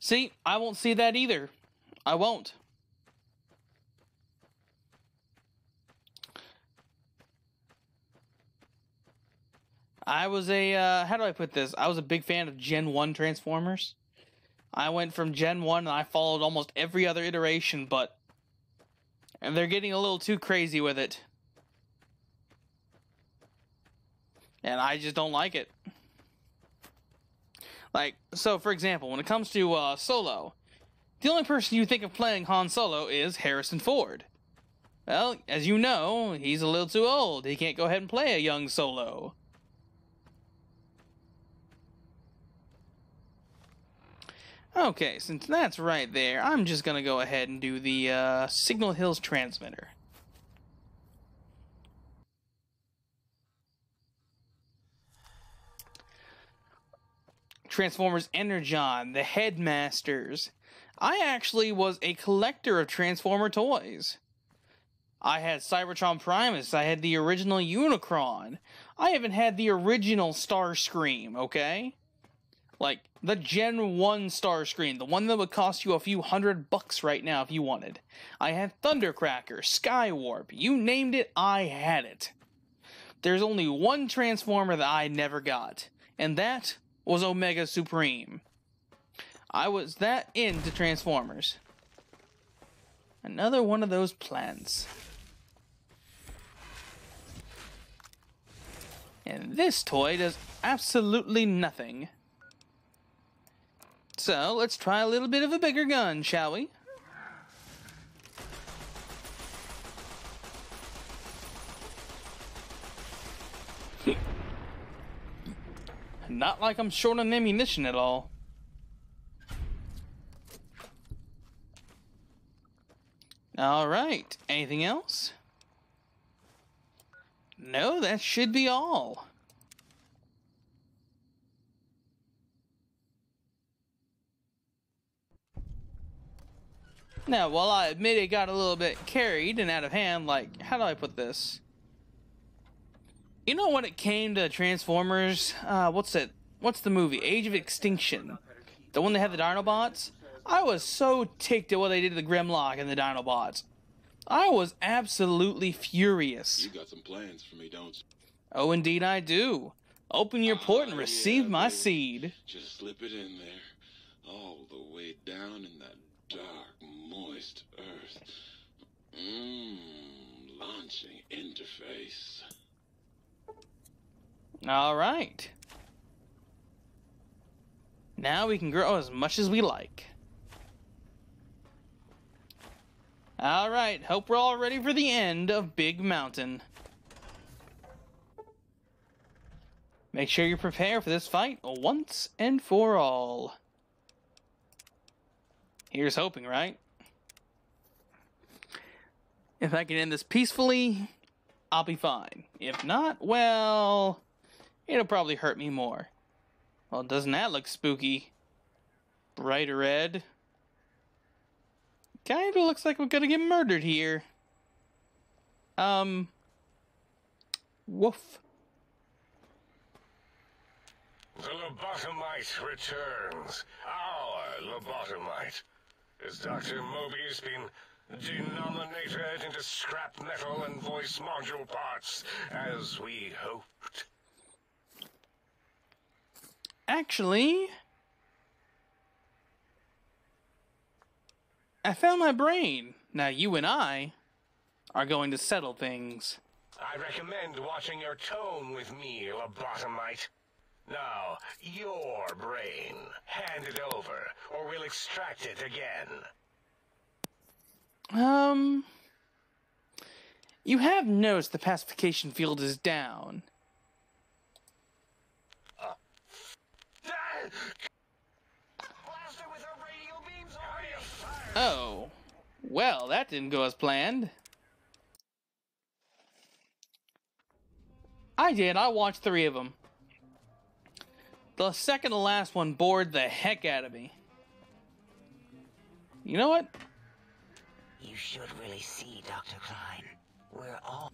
A: See, I won't see that either. I won't. I was how do I put this? I was a big fan of Gen 1 Transformers. I went from Gen 1 and I followed almost every other iteration, and they're getting a little too crazy with it. And I just don't like it. Like, so for example, when it comes to Solo, the only person you think of playing Han Solo is Harrison Ford. Well, as you know, he's a little too old. He can't go ahead and play a young Solo. Okay, since that's right there, I'm just gonna go ahead and do the Signal Hills transmitter. Transformers Energon, the Headmasters. I actually was a collector of Transformer toys. I had Cybertron Primus, I had the original Unicron. I even had the original Starscream, okay? Like, the Gen 1 Starscream, the one that would cost you a few $100 right now if you wanted. I had Thundercracker, Skywarp, you named it, I had it. There's only one Transformer that I never got, and that was Omega Supreme. I was that into Transformers. Another one of those plants. And this toy does absolutely nothing. So, let's try a little bit of a bigger gun, shall we? Not like I'm short on ammunition at all. Alright, anything else? No, that should be all. Now, while I admit it got a little bit carried and out of hand, like, how do I put this? You know, when it came to Transformers, what's the movie? Age of Extinction. The one that had the Dinobots? I was so ticked at what they did to the Grimlock and the Dinobots. I was absolutely furious.
H: You got some plans for me, don't you?
A: Oh, indeed I do. Open your port and receive my
H: baby.
A: seed.
H: Just slip it in there. All the way down in that dark, moist earth. Launching interface.
A: Alright. Now we can grow as much as we like. Alright, hope we're all ready for the end of Big Mountain. Make sure you prepare for this fight once and for all. Here's hoping, right? If I can end this peacefully, I'll be fine. If not, well, it'll probably hurt me more. Well, doesn't that look spooky? Bright red. Kinda looks like we're gonna get murdered here. Woof.
D: The lobotomite returns. Our lobotomite. Has Dr. Mobius been denominated into scrap metal and voice module parts, as we hoped?
A: Actually, I found my brain. Now you and I are going to settle things.
D: I recommend watching your tone with me, lobotomite. Now, your brain. Hand it over, or we'll extract it again.
A: You have noticed the pacification field is down.
D: Blaster with our radio beams already.
A: Oh, well, that didn't go as planned. I did. I watched 3 of them. The second to last one bored the heck out of me. You know what?
G: You should really see, Dr. Klein. We're all...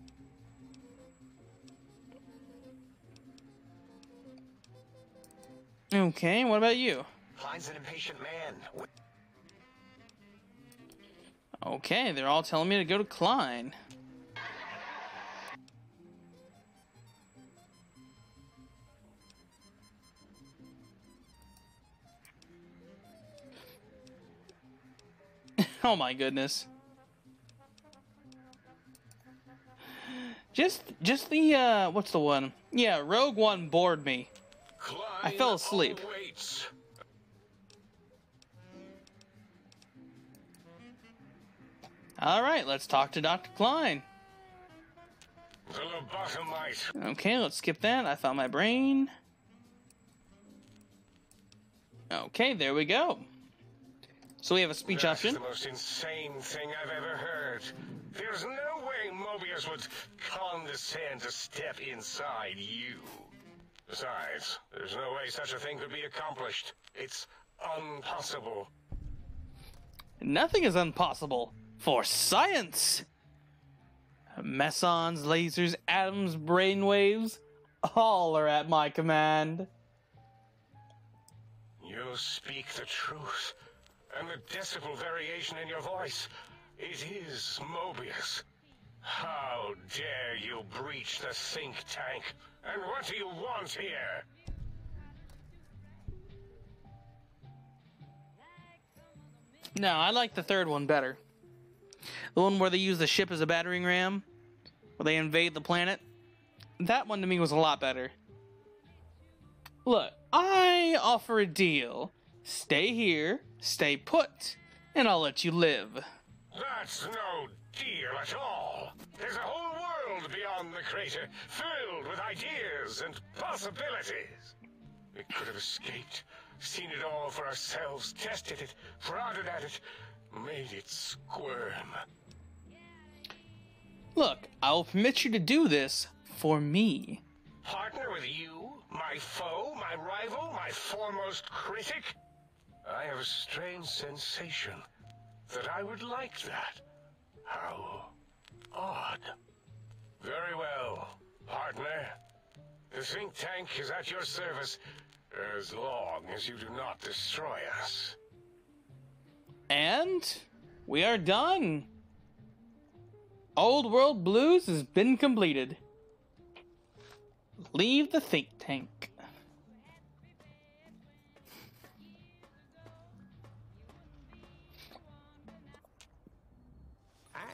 A: Okay, what about you?
G: Klein's an impatient man.
A: Okay, they're all telling me to go to Klein. Oh my goodness. Just the, what's the one? Yeah, Rogue One bored me.
D: Klein
A: I fell asleep.
D: awaits.
A: Alright, let's talk to Dr. Klein.
D: The lobotomite.
A: Okay, let's skip that. I found my brain. Okay, there we go. So we have a speech
D: That's
A: option.
D: the most insane thing I've ever heard. There's no way Mobius would condescend to step inside you. Besides, there's no way such a thing could be accomplished. It's impossible.
A: Nothing is impossible for science. Mesons, lasers, atoms, brainwaves, all are at my command.
D: You speak the truth. And the decibel variation in your voice, it is Mobius. How dare you breach the think tank? And what do you want here?
A: No, I like the third one better. The one where they use the ship as a battering ram, where they invade the planet. That one to me was a lot better. Look, I offer a deal. Stay here, stay put, and I'll let you live.
D: That's no deal at all. There's a whole world beyond the crater, filled with ideas and possibilities. We could have escaped, seen it all for ourselves, tested it, prodded at it, made it squirm.
A: Look, I'll permit you to do this for me.
D: Partner with you? My foe? My rival? My foremost critic? I have a strange sensation that I would like that. How odd. Very well, partner. The think tank is at your service as long as you do not destroy us.
A: And we are done. Old World Blues has been completed. Leave the think tank.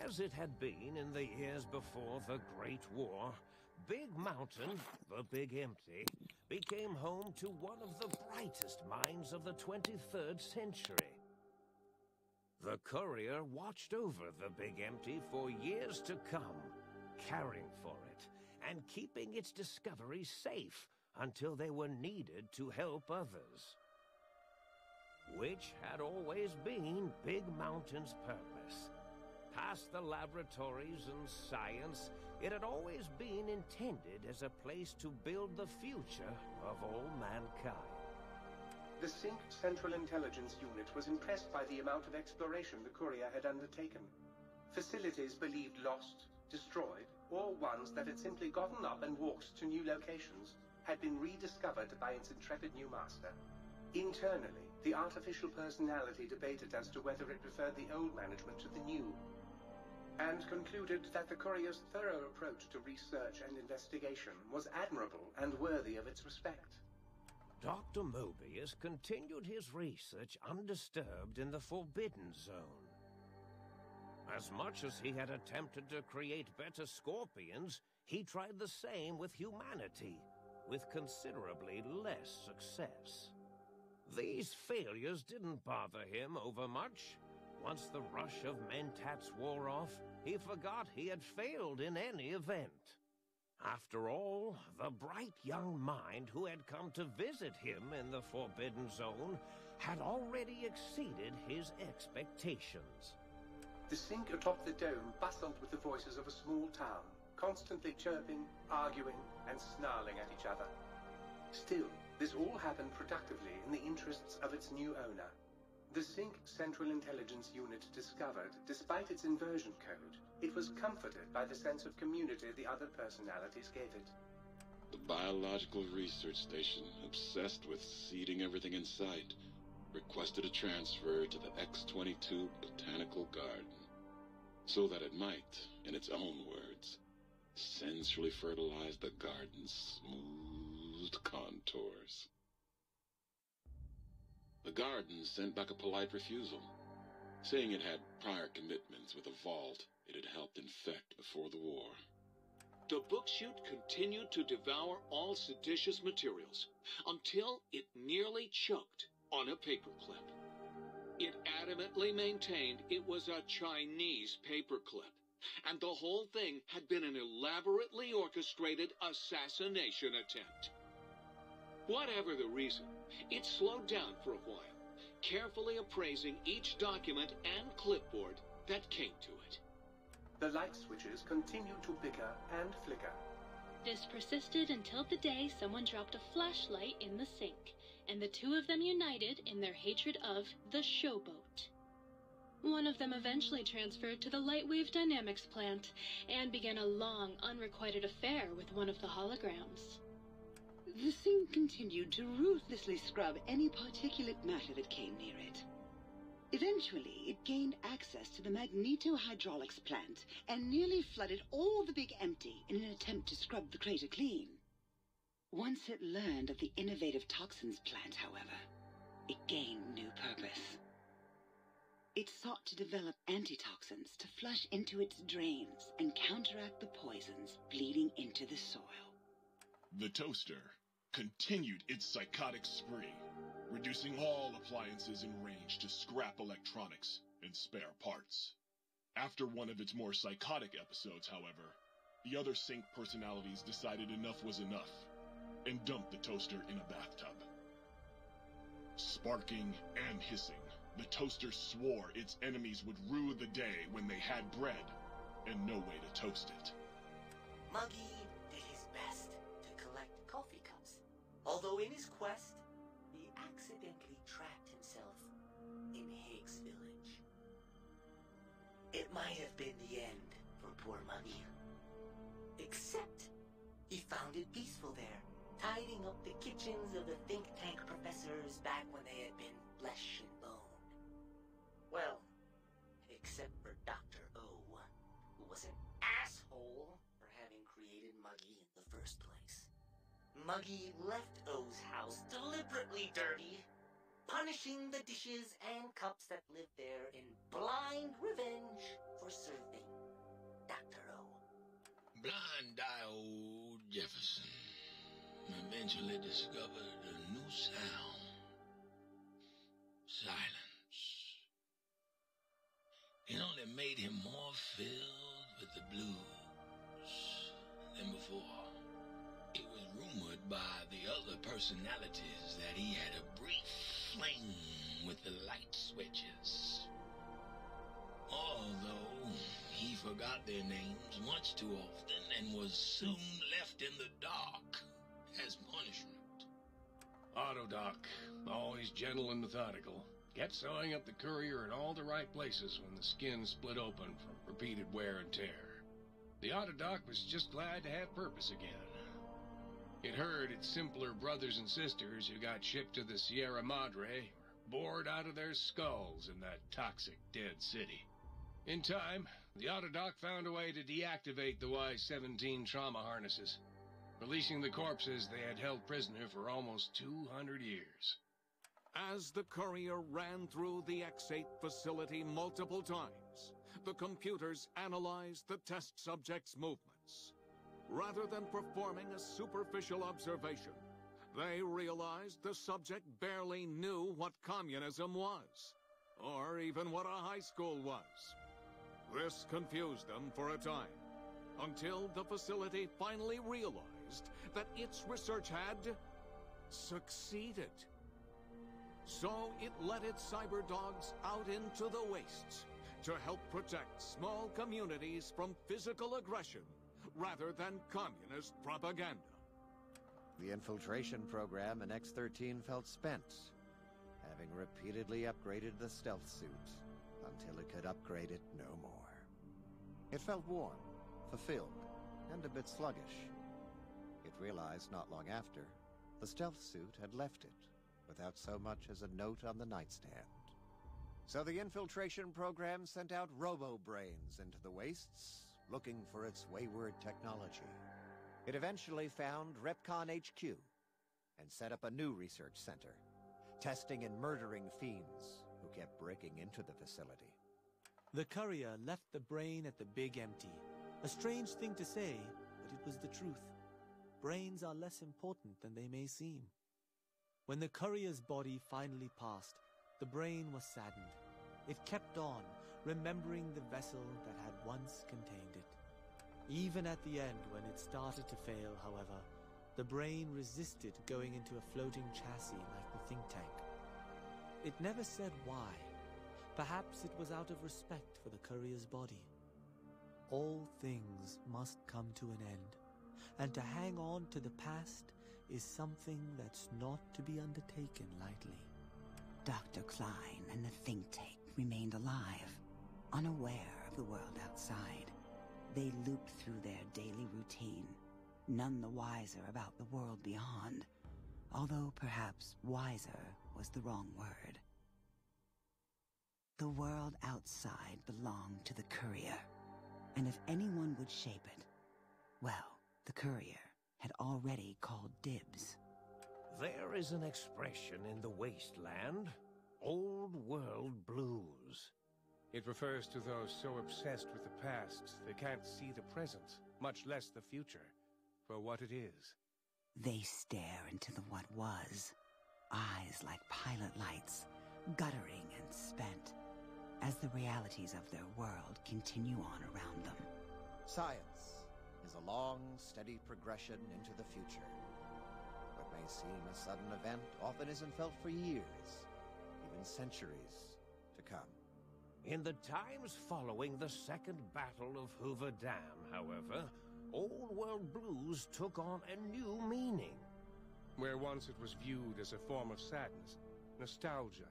J: As it had been in the years before the Great War, Big Mountain, the Big Empty, became home to one of the brightest minds of the 23rd century. The courier watched over the Big Empty for years to come, caring for it and keeping its discoveries safe until they were needed to help others. Which had always been Big Mountain's purpose. Past the laboratories and science, it had always been intended as a place to build the future of all mankind.
B: The Sync Central Intelligence Unit was impressed by the amount of exploration the courier had undertaken. Facilities believed lost, destroyed, or ones that had simply gotten up and walked to new locations had been rediscovered by its intrepid new master. Internally, the artificial personality debated as to whether it preferred the old management to the new, and concluded that the courier's thorough approach to research and investigation was admirable and worthy of its respect.
J: Dr. Mobius continued his research undisturbed in the Forbidden Zone. As much as he had attempted to create better scorpions, he tried the same with humanity, with considerably less success. These failures didn't bother him overmuch. Once the rush of mentats wore off, he forgot he had failed in any event. After all, the bright young mind who had come to visit him in the Forbidden Zone had already exceeded his expectations.
B: The Sync atop the dome bustled with the voices of a small town, constantly chirping, arguing, and snarling at each other. Still, this all happened productively in the interests of its new owner. The Sync Central Intelligence Unit discovered, despite its inversion code, it was comforted by the sense of community the other personalities gave it.
H: The biological research station, obsessed with seeding everything in sight, requested a transfer to the X-22 Botanical Garden, so that it might, in its own words, sensually fertilize the garden's smooth contours. The garden sent back a polite refusal, saying it had prior commitments with a vault it had helped infect before the war.
K: The book chute continued to devour all seditious materials until it nearly choked on a paperclip. It adamantly maintained it was a Chinese paperclip, and the whole thing had been an elaborately orchestrated assassination attempt. Whatever the reason, it slowed down for a while, carefully appraising each document and clipboard that came to it.
B: The light switches continued to bicker and flicker.
F: This persisted until the day someone dropped a flashlight in the sink, and the two of them united in their hatred of the showboat. One of them eventually transferred to the Lightwave Dynamics plant and began a long, unrequited affair with one of the holograms.
L: The Sync continued to ruthlessly scrub any particulate matter that came near it. Eventually, it gained access to the magneto-hydraulics plant and nearly flooded all the Big Empty in an attempt to scrub the crater clean. Once it learned of the innovative toxins plant, however, it gained new purpose. It sought to develop antitoxins to flush into its drains and counteract the poisons bleeding into the soil.
M: The toaster continued its psychotic spree, reducing all appliances in range to scrap electronics and spare parts. After one of its more psychotic episodes, however, the other Sync personalities decided enough was enough and dumped the toaster in a bathtub. Sparking and hissing, the toaster swore its enemies would rue the day when they had bread and no way to toast it.
E: Muggy did his best to collect coffee cups, although in his quest, he accidentally trapped himself in Higgs Village. It might have been the end for poor Muggy. Except he found it peaceful there, tidying up the kitchens of the think tank professors back when they had been flesh and bone. Well, except for Dr. O, who was an asshole for having created Muggy in the first place. Muggy left O's house deliberately dirty, punishing the dishes and cups that lived there in blind revenge for serving Dr. O.
D: Blind-eye old Jefferson eventually discovered a new sound. Silence. It only made him more filled with the blues than before. It was rumored by the other personalities that he had a brief fling with the light switches. Although he forgot their names much too often and was soon left in the dark as punishment.
N: Autodoc, always gentle and methodical, kept sewing up the courier in all the right places when the skin split open from repeated wear and tear. The Autodoc was just glad to have purpose again. It heard its simpler brothers and sisters who got shipped to the Sierra Madre were bored out of their skulls in that toxic, dead city. In time, the Autodoc found a way to deactivate the Y-17 trauma harnesses, releasing the corpses they had held prisoner for almost 200 years.
K: As the courier ran through the X8 facility multiple times, the computers analyzed the test subject's movements. Rather than performing a superficial observation, they realized the subject barely knew what communism was, or even what a high school was. This confused them for a time, until the facility finally realized that its research had succeeded. So it let its cyber dogs out into the wastes to help protect small communities from physical aggression rather than communist propaganda.
O: The infiltration program in X-13 felt spent, having repeatedly upgraded the stealth suit until it could upgrade it no more. It felt warm, fulfilled, and a bit sluggish. It realized not long after, the stealth suit had left it without so much as a note on the nightstand. So the infiltration program sent out robo-brains into the wastes, looking for its wayward technology. It eventually found Repcon HQ and set up a new research center, testing and murdering fiends who kept breaking into the facility.
P: The courier left the brain at the Big Empty. A strange thing to say, but it was the truth. Brains are less important than they may seem. When the courier's body finally passed, the brain was saddened. It kept on, remembering the vessel that had once contained it. Even at the end, when it started to fail, however, the brain resisted going into a floating chassis like the think tank. It never said why. Perhaps it was out of respect for the courier's body. All things must come to an end, and to hang on to the past is something that's not to be undertaken lightly.
L: Dr. Klein and the think tank remained alive, unaware of the world outside. They looped through their daily routine, none the wiser about the world beyond, although perhaps wiser was the wrong word. The world outside belonged to the courier, and if anyone would shape it, well, the courier had already called dibs.
J: There is an expression in the wasteland, old world blues.
N: It refers to those so obsessed with the past they can't see the present, much less the future, for what it is.
L: They stare into the what was, eyes like pilot lights, guttering and spent, as the realities of their world continue on around them.
O: Science is a long, steady progression into the future. What may seem a sudden event often isn't felt for years, even centuries to come.
J: In the times following the Second Battle of Hoover Dam, however, old world blues took on a new meaning.
N: Where once it was viewed as a form of sadness, nostalgia,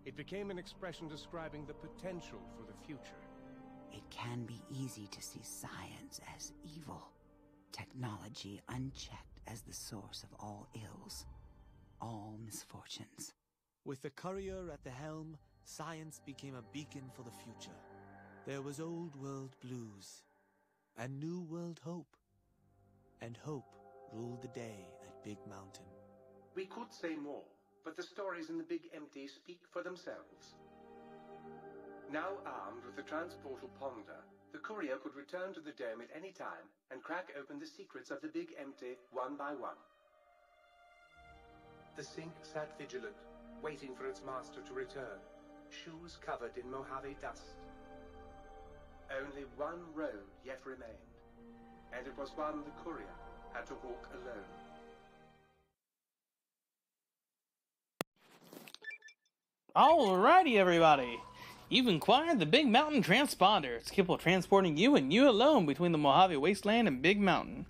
N: it became an expression describing the potential for the future.
Q: it can be easy to see science as evil, technology unchecked as the source of all ills, all misfortunes.
P: With the courier at the helm, science became a beacon for the future. There was old world blues and new world hope. And hope ruled the day at Big Mountain.
B: We could say more, but the stories in the Big Empty speak for themselves. Now armed with the transportal Ponder, the courier could return to the dome at any time and crack open the secrets of the Big Empty one by one. The Sink sat vigilant, waiting for its master to return, shoes covered in Mojave dust. Only one road yet remained, and it was one the courier had to walk alone.
A: Alrighty, everybody. You've acquired the Big Mountain Transponder. It's capable of transporting you and you alone between the Mojave Wasteland and Big Mountain.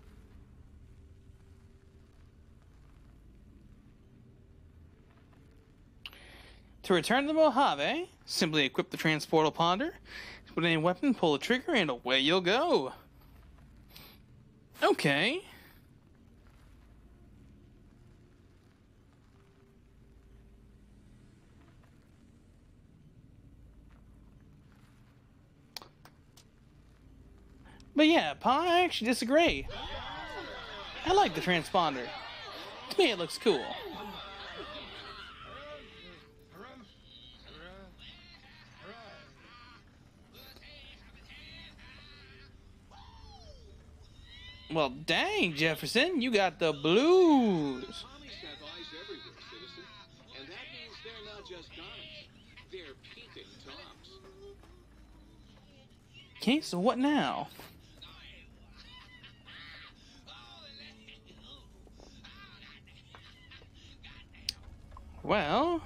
A: To return to the Mojave, simply equip the transportal ponder, put in a weapon, pull the trigger, and away you'll go. Okay. But yeah, Pa, I actually disagree. I like the transponder. To me, it looks cool. Well, dang, Jefferson, you got the blues.
K: Comics have eyes everywhere, citizen. And that means they're not just comics. They're peeping toms.
A: Okay, so what now? Well,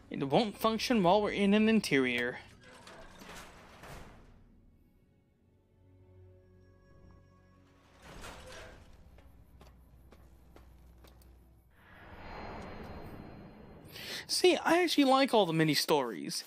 A: it won't function while we're in an interior. See, I actually like all the mini stories.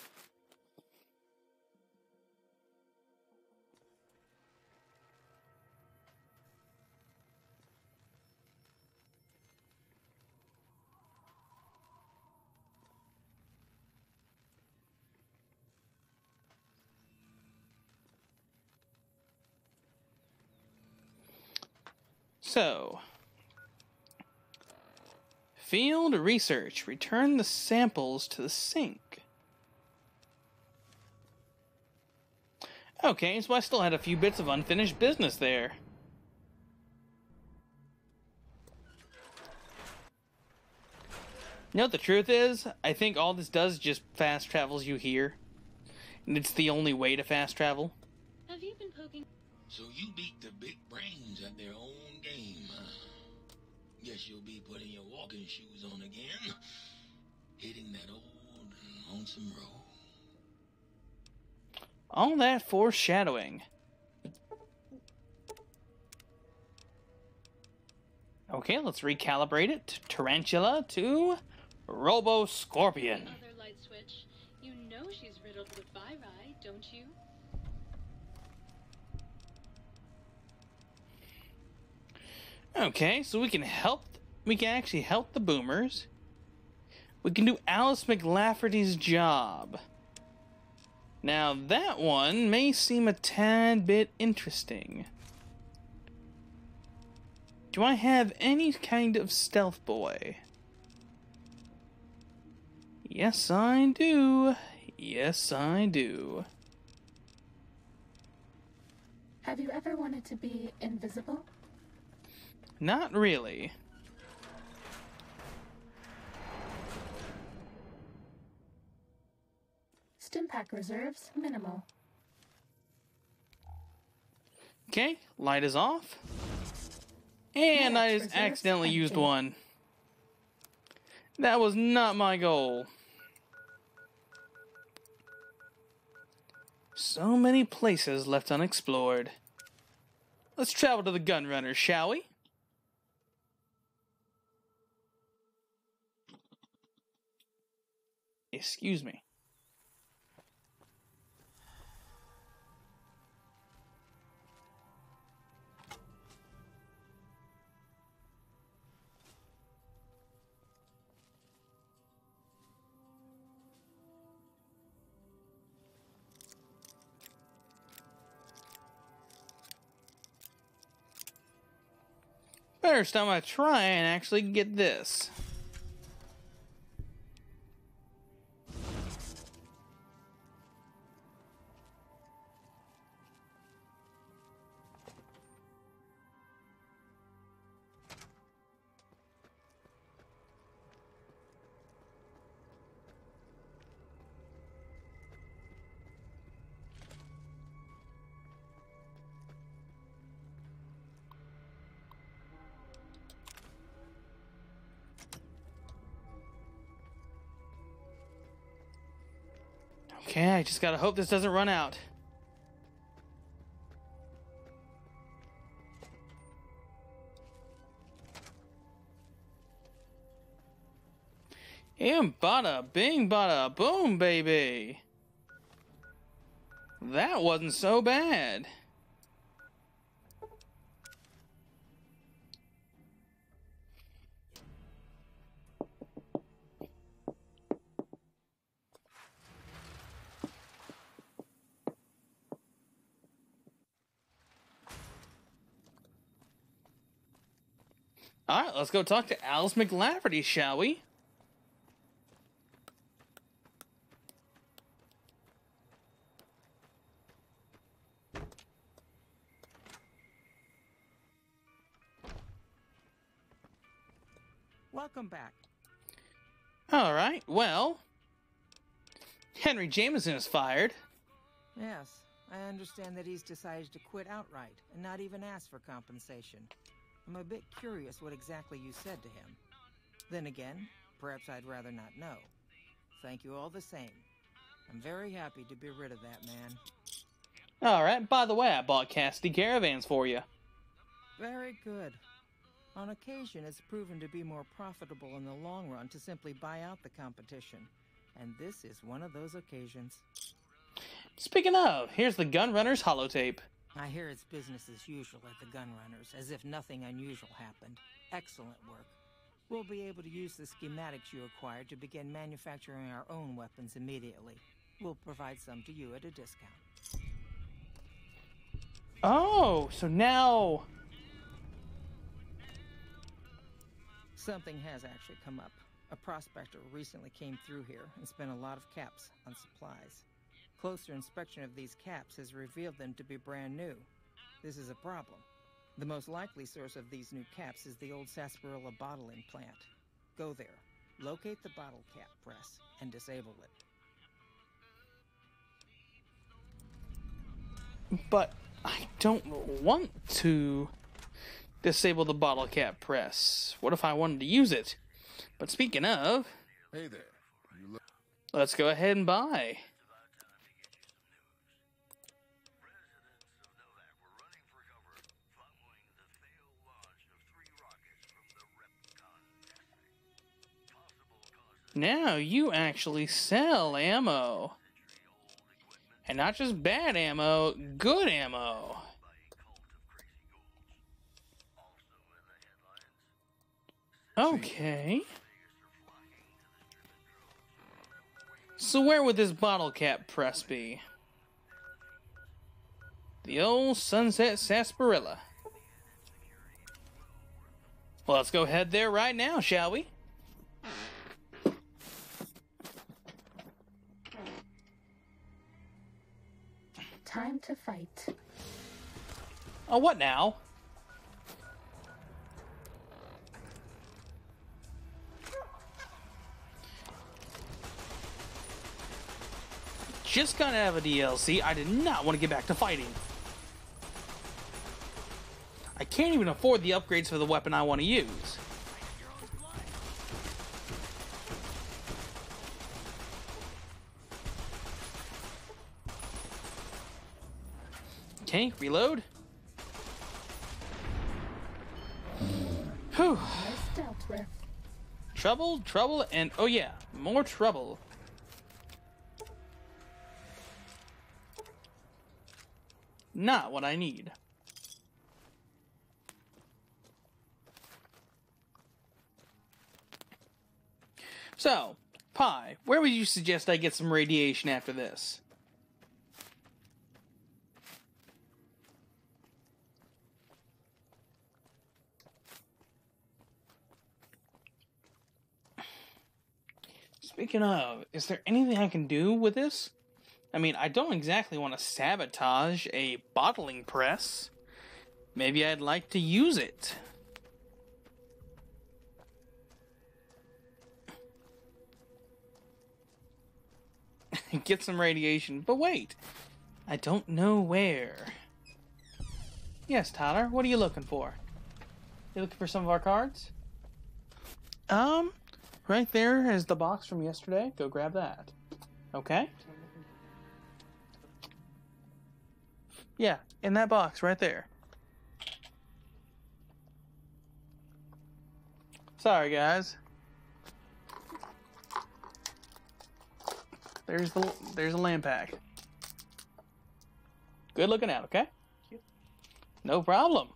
A: So, field research. Return the samples to the sink. Okay, so I still had a few bits of unfinished business there. You know what the truth is? I think all this does just fast travels you here. And it's the only way to fast travel.
F: Have you been poking?
N: So you beat the big brains at their own game, huh? Guess you'll be putting your walking shoes on again. Hitting that old lonesome road.
A: All that foreshadowing. Okay, let's recalibrate it. Tarantula to Robo Scorpion.
F: Other light switch. You know she's riddled with viri, don't you?
A: Okay, so we can actually help the boomers. We can do Alice McLafferty's job. Now that one may seem a tad bit interesting. Do I have any kind of stealth boy? Yes, I do. Yes, I do.
C: Have you ever wanted to be invisible?
A: Not really.
C: Stimpack reserves minimal.
A: Okay, light is off. And I just accidentally used one. That was not my goal. So many places left unexplored. Let's travel to the Gunrunners, shall we? Excuse me. First, I'm gonna try and actually get this. Okay, I just gotta hope this doesn't run out. And bada bing bada boom, baby. That wasn't so bad. Alright, let's go talk to Alice McLafferty, shall we?
R: Welcome back.
A: Alright, well, Henry Jameson is fired.
R: Yes, I understand that he's decided to quit outright and not even ask for compensation. I'm a bit curious what exactly you said to him. Then again, perhaps I'd rather not know. Thank you all the same. I'm very happy to be rid of that man.
A: Alright, by the way, I bought Cassidy caravans for you.
R: Very good. On occasion, it's proven to be more profitable in the long run to simply buy out the competition. And this is one of those occasions.
A: Speaking of, here's the Gunrunners holotape.
R: I hear it's business as usual at the Gunrunners, as if nothing unusual happened. Excellent work. We'll be able to use the schematics you acquired to begin manufacturing our own weapons immediately. We'll provide some to you at a discount.
A: Oh, so now...
R: Something has actually come up. A prospector recently came through here and spent a lot of caps on supplies. Closer inspection of these caps has revealed them to be brand new. This is a problem. The most likely source of these new caps is the old sarsaparilla bottling plant. Go there, locate the bottle cap press, and disable it.
A: But I don't want to disable the bottle cap press. What if I wanted to use it? But speaking of...
S: Hey there.
A: Let's go ahead and buy. Now you actually sell ammo. And not just bad ammo, good ammo. Okay. So where would this bottle cap press be? The old Sunset Sarsaparilla. Well, let's go head there right now, shall we?
C: Time to fight.
A: Oh, what now? Just got out of a DLC. I did not want to get back to fighting. I can't even afford the upgrades for the weapon I want to use. Okay, reload. Whew.
C: Nice dealt with.
A: Trouble, and oh yeah, more trouble. not what I need. So, Pi, where would you suggest I get some radiation after this? Speaking of, is there anything I can do with this? I mean, I don't exactly want to sabotage a bottling press. Maybe I'd like to use it. Get some radiation, but wait. I don't know where. Yes, Tyler, what are you looking for? You looking for some of our cards? Right there is the box from yesterday. Go grab that. Okay? Yeah, in that box right there. Sorry, guys. There's a land pack. Good looking out, okay? No problem.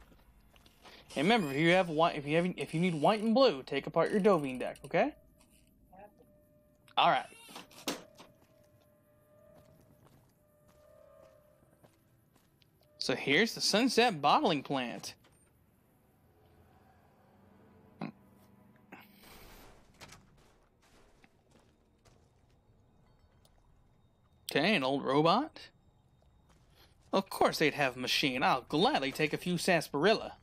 A: And remember, if you need white and blue, take apart your Dovine deck, okay? All right. So here's the Sunset Bottling Plant. Okay, an old robot. Of course they'd have a machine. I'll gladly take a few sarsaparilla.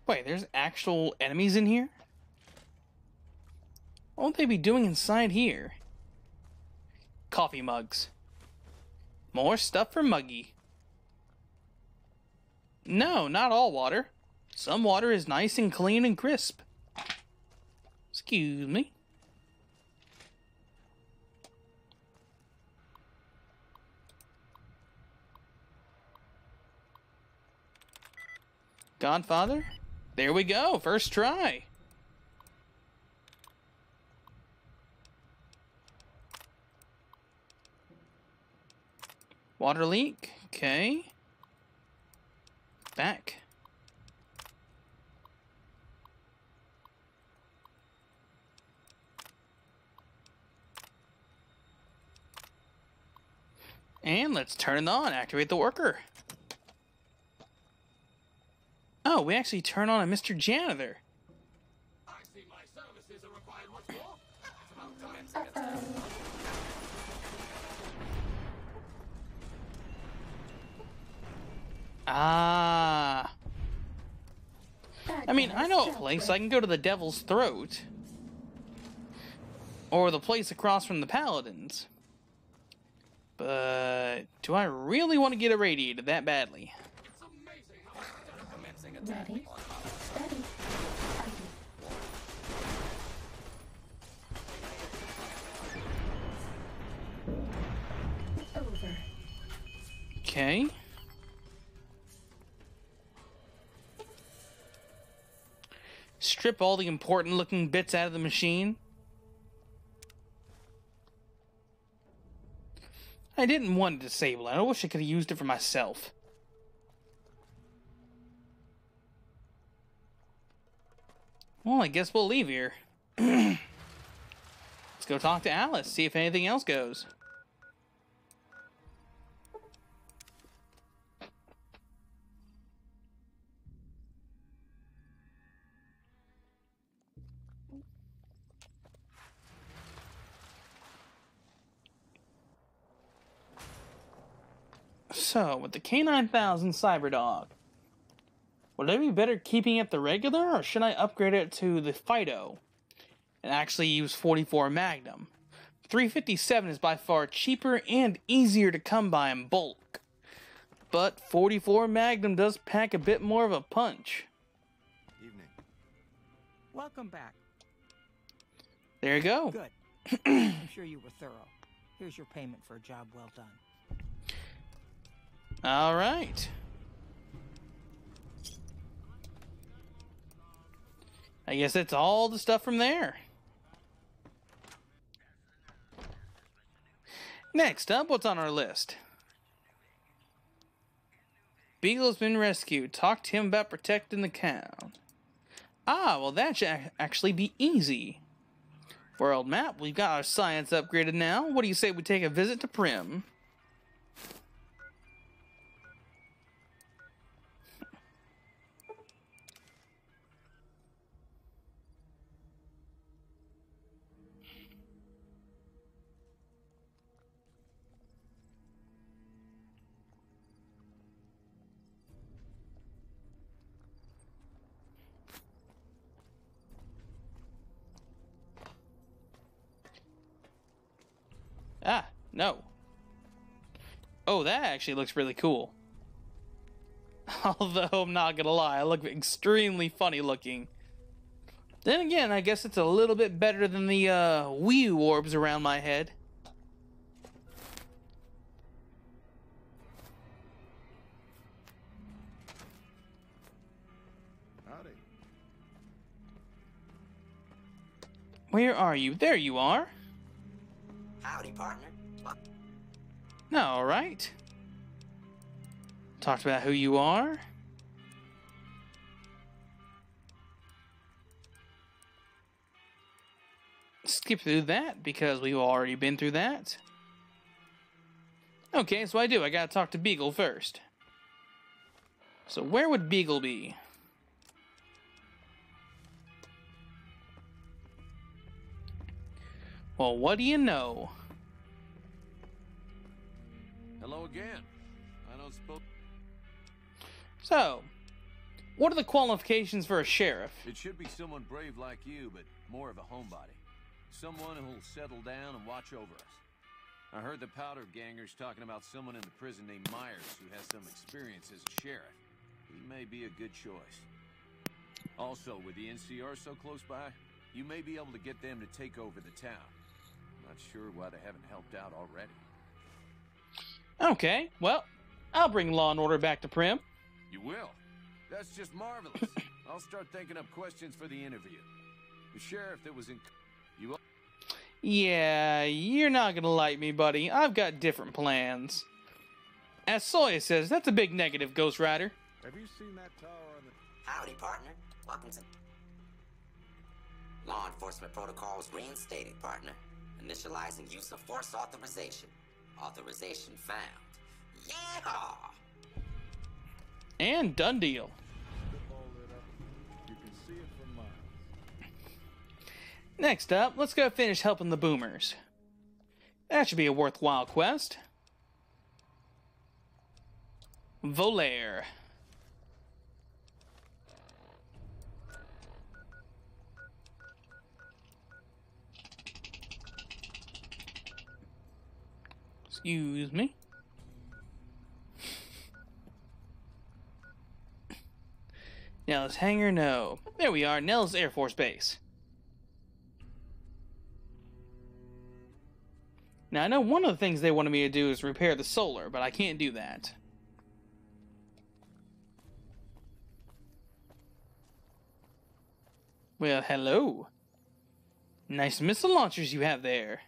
A: Wait, there's actual enemies in here? What would they be doing inside here? Coffee mugs. More stuff for Muggy. No, not all water. Some water is nice and clean and crisp. Excuse me. Godfather? There we go, first try. Water leak, okay. Back. And let's turn it on, activate the worker. Oh, we actually turn on a Mr. Janitor.
D: I see my services are required once more. It's about time.
A: Ah. I mean, I know a place. I can go to the Devil's Throat. Or the place across from the Paladins. But do I really want to get irradiated that badly?
C: Ready, steady, over.
A: Okay. Strip all the important looking bits out of the machine. I didn't want to disable it. I wish I could have used it for myself. Well, I guess we'll leave here. Let's go talk to Alice, see if anything else goes. So, with the K9000 Cyberdog, would I be better keeping it the regular, or should I upgrade it to the Fido and actually use 44 Magnum? 357 is by far cheaper and easier to come by in bulk, but 44 Magnum does pack a bit more of a punch.
O: Evening.
R: Welcome back.
A: There you go.
R: Good. I'm sure you were thorough. Here's your payment for a job well done.
A: All right. I guess that's all the stuff from there. Next up, what's on our list? Beagle's been rescued. Talk to him about protecting the town. Ah, well that should actually be easy. World map, we've got our science upgraded now. What do you say we take a visit to Prim? Ah, no. Oh, that actually looks really cool. Although, I'm not gonna lie, I look extremely funny looking. Then again, I guess it's a little bit better than the Wii orbs around my head.
S: Howdy.
A: Where are you? There you are.
E: Howdy, partner.
A: All right. Talked about who you are. Skip through that because we've already been through that. Okay, so I gotta talk to Beagle first. So where would Beagle be? Well, what do you know?
S: Hello again. I don't suppose...
A: So, what are the qualifications for a sheriff?
S: It should be someone brave like you, but more of a homebody. Someone who'll settle down and watch over us. I heard the powder gangers talking about someone in the prison named Myers who has some experience as a sheriff. He may be a good choice. Also, with the NCR so close by, you may be able to get them to take over the town. Not sure why they haven't helped out already.
A: Okay, well, I'll bring law and order back to Prim.
S: You will? That's just marvelous. I'll start thinking up questions for the interview. The sheriff that was in... You will...
A: Yeah, you're not gonna like me, buddy. I've got different plans. As Sawyer says, that's a big negative, Ghost Rider.
S: Have you seen that tower on the...
E: Howdy, partner. Welcome to... Law enforcement protocols reinstated, partner. Initializing use of force authorization. Authorization found. Yeah!
A: And done deal.
S: You can see it from miles.
A: Next up, let's go finish helping the boomers. That should be a worthwhile quest. Volaire. Excuse me. Nell's hangar, no. There we are, Nell's Air Force Base. Now, I know one of the things they wanted me to do is repair the solar, but I can't do that. Well, hello. Nice missile launchers you have there.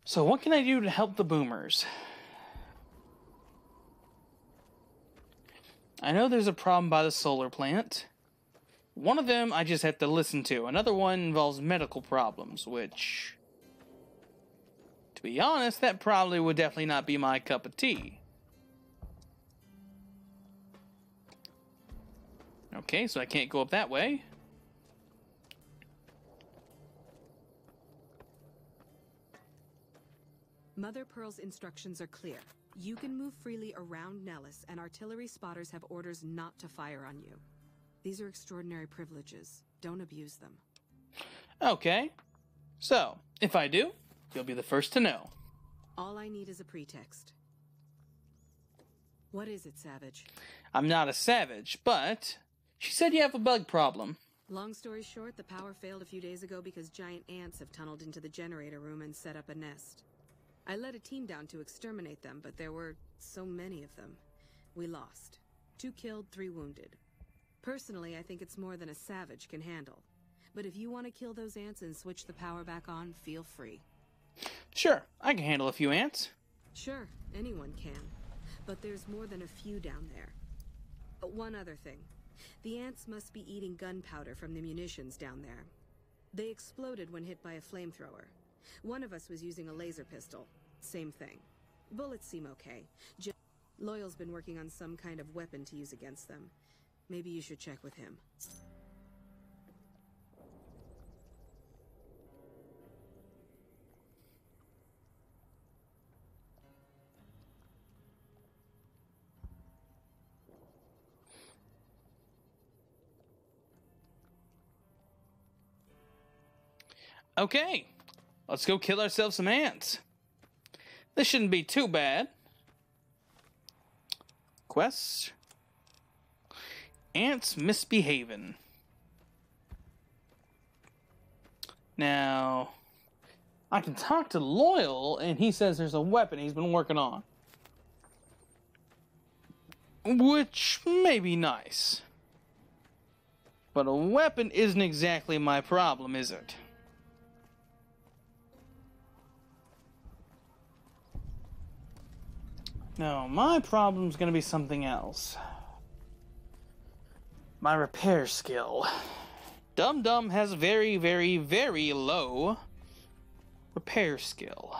A: So what can I do to help the boomers? I know there's a problem by the solar plant. One of them I just have to listen to. Another one involves medical problems, which... to be honest, that probably would definitely not be my cup of tea. Okay, so I can't go up that way.
T: Mother Pearl's instructions are clear. You can move freely around Nellis, and artillery spotters have orders not to fire on you. These are extraordinary privileges. Don't abuse them.
A: Okay. So, if I do, you'll be the first to know.
T: All I need is a pretext. What is it, Savage?
A: I'm not a savage, but she said you have a bug problem.
T: Long story short, the power failed a few days ago because giant ants have tunneled into the generator room and set up a nest. I led a team down to exterminate them, but there were so many of them. We lost. 2 killed, 3 wounded. Personally, I think it's more than a savage can handle. But if you want to kill those ants and switch the power back on, feel free.
A: Sure, I can handle a few ants.
T: Sure, anyone can. But there's more than a few down there. One other thing. The ants must be eating gunpowder from the munitions down there. They exploded when hit by a flamethrower. One of us was using a laser pistol. Same thing. Bullets seem okay. Loyal's been working on some kind of weapon to use against them. Maybe you should check with him.
A: Okay, let's go kill ourselves some ants. This shouldn't be too bad. Quest. Ants misbehaving. Now, I can talk to Loyal, and he says there's a weapon he's been working on. Which may be nice. But a weapon isn't exactly my problem, is it? No, my problem's gonna be something else. My repair skill. Dum Dum has very, very, very low repair skill.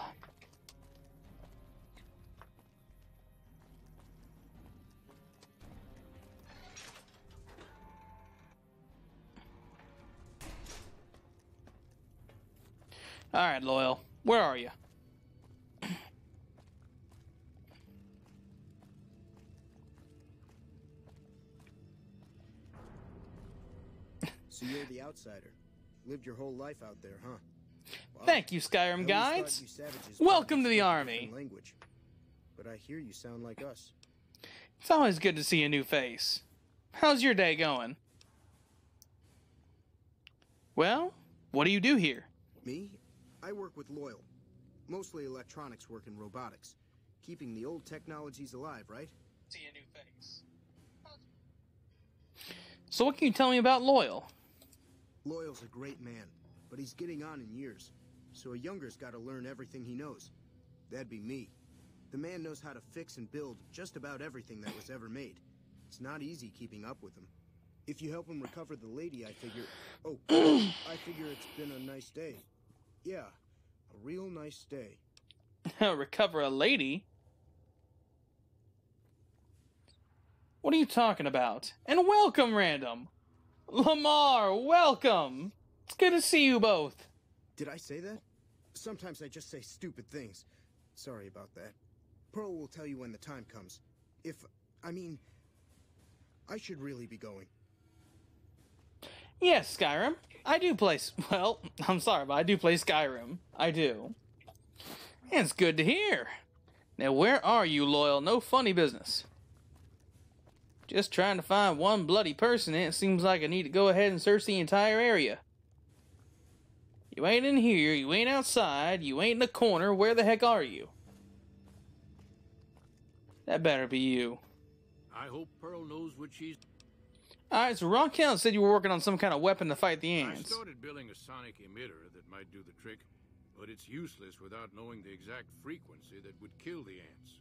A: Alright, Loyal. Where are you?
U: So you're the outsider. Lived your whole life out there, huh? Wow.
A: Thank you, Skyrim guides. Welcome to the army.
U: Language. But I hear you sound like us.
A: It's always good to see a new face. How's your day going? Well, what do you do here?
U: Me? I work with Loyal. Mostly electronics work and robotics. Keeping the old technologies alive, right?
A: See a new face. So what can you tell me about Loyal?
U: Loyal's a great man, but he's getting on in years. So a younger's got to learn everything he knows. That'd be me. The man knows how to fix and build just about everything that was ever made. It's not easy keeping up with him. If you help him recover the lady, I figure... Oh, I figure it's been a nice day. Yeah, a real nice day.
A: Recover a lady? What are you talking about? And welcome, Random! Lamar, welcome! It's good to see you both.
U: Did I say that? Sometimes I just say stupid things. Sorry about that. Pearl will tell you when the time comes. I should really be going.
A: Yes, Skyrim. I do play... Well, I'm sorry, but I do play Skyrim. I do. And it's good to hear. Now, where are you, Loyal? No funny business. Just trying to find one bloody person, and it seems like I need to go ahead and search the entire area. You ain't in here, you ain't outside, you ain't in the corner. Where the heck are you? That better be you.
N: I hope Pearl knows what she's...
A: Alright, so Raquel said you were working on some kind of weapon to fight the
N: I
A: ants.
N: started building a sonic emitter that might do the trick, but it's useless without knowing the exact frequency that would kill the ants.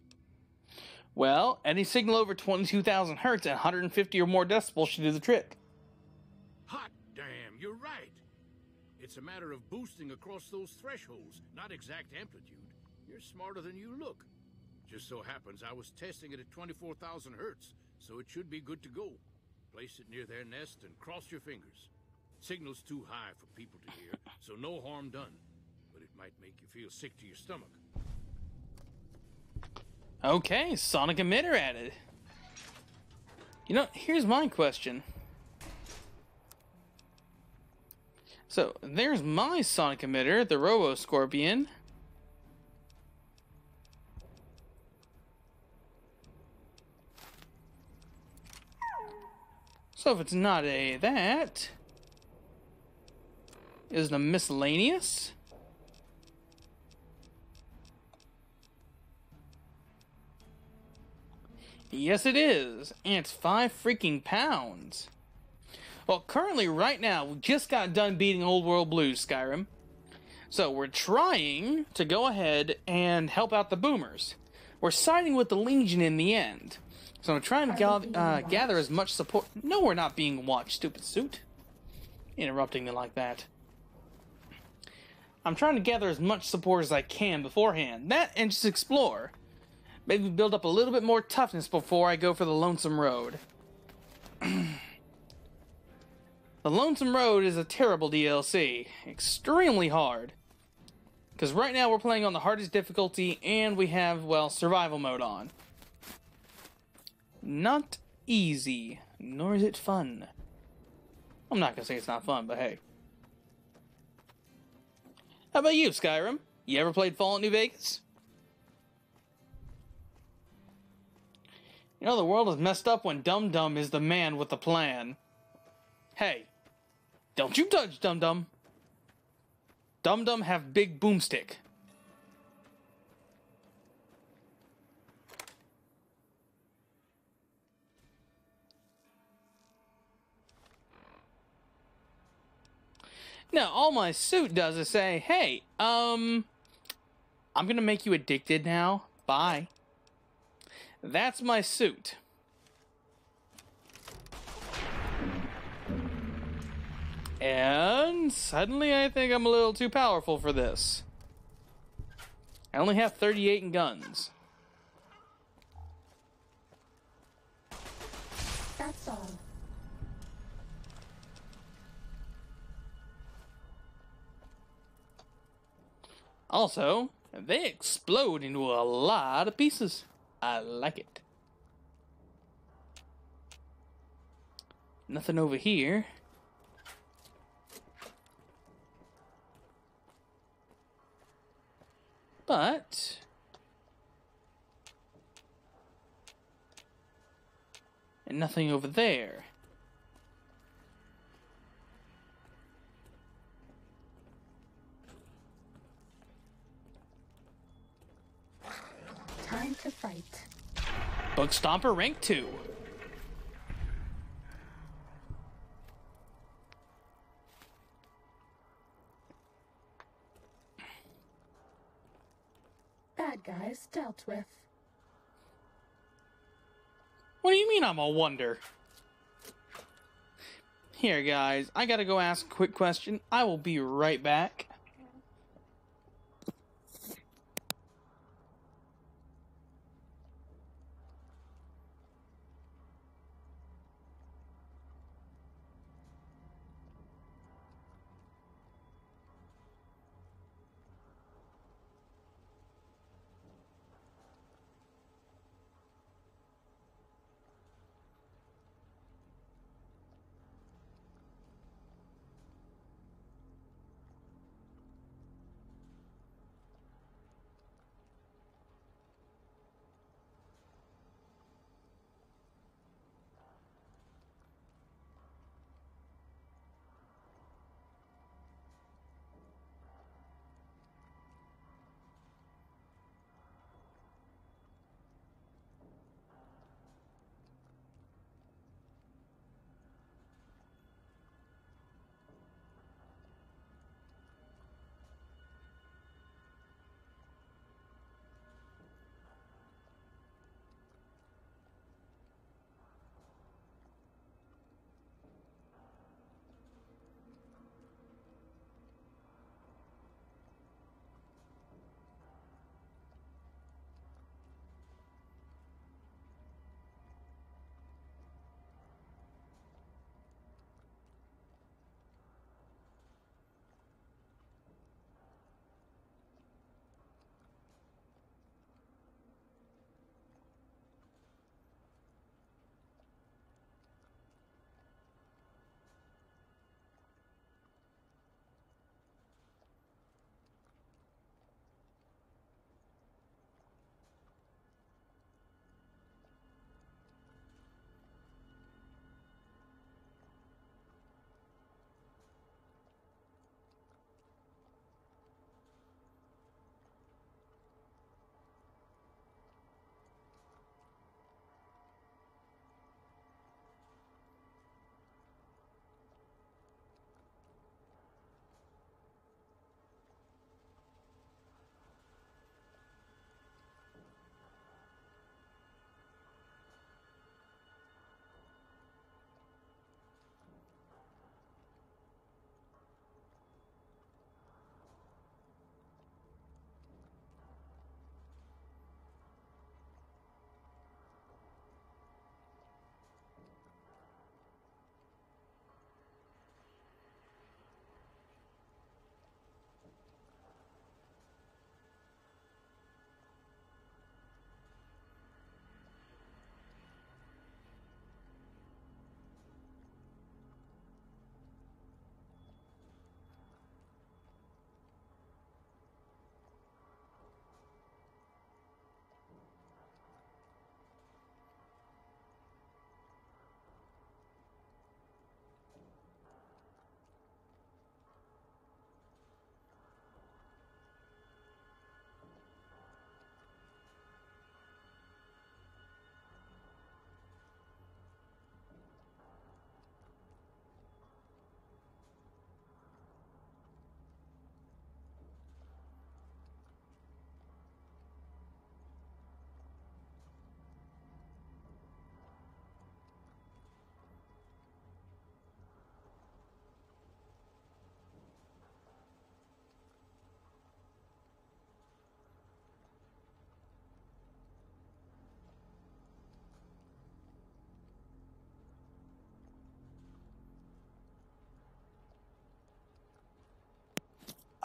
A: Well, any signal over 22,000 hertz at 150 or more decibels should do the trick.
N: Hot damn, you're right. It's a matter of boosting across those thresholds, not exact amplitude. You're smarter than you look. Just so happens I was testing it at 24,000 hertz, so it should be good to go. Place it near their nest and cross your fingers. Signal's too high for people to hear, so no harm done. But it might make you feel sick to your stomach.
A: Okay, sonic emitter added. You know, here's my question. So, there's my sonic emitter, the So if it's not a that, is it a miscellaneous? Yes, it is, and it's 5 freaking pounds. Well, currently, right now, we just got done beating Old World Blues, Skyrim. So we're trying to go ahead and help out the boomers. We're siding with the Legion in the end. So I'm trying to gather as much support. No, we're not being watched, stupid suit. Interrupting me like that. I'm trying to gather as much support as I can beforehand. That and just explore. Maybe build up a little bit more toughness before I go for the Lonesome Road. The Lonesome Road is a terrible DLC. Extremely hard. Because right now we're playing on the hardest difficulty and we have, well, survival mode on. Not easy, nor is it fun. I'm not going to say it's not fun, but hey. How about you, Skyrim? You ever played Fallout New Vegas? You know, the world is messed up when Dum Dum is the man with the plan. Hey, don't you touch Dum Dum. Dum Dum have big boomstick. Now, all my suit does is say, hey, I'm gonna make you addicted now. Bye. That's my suit. And suddenly I think I'm a little too powerful for this. I only have 38 in guns.
C: That's all.
A: Also, they explode into a lot of pieces. I like it. Nothing over here. But and nothing over there.
C: Time to fight.
A: Bug Stomper rank 2.
C: Bad guys dealt with.
A: What do you mean I'm a wonder? Here, guys, I gotta go ask a quick question. I will be right back.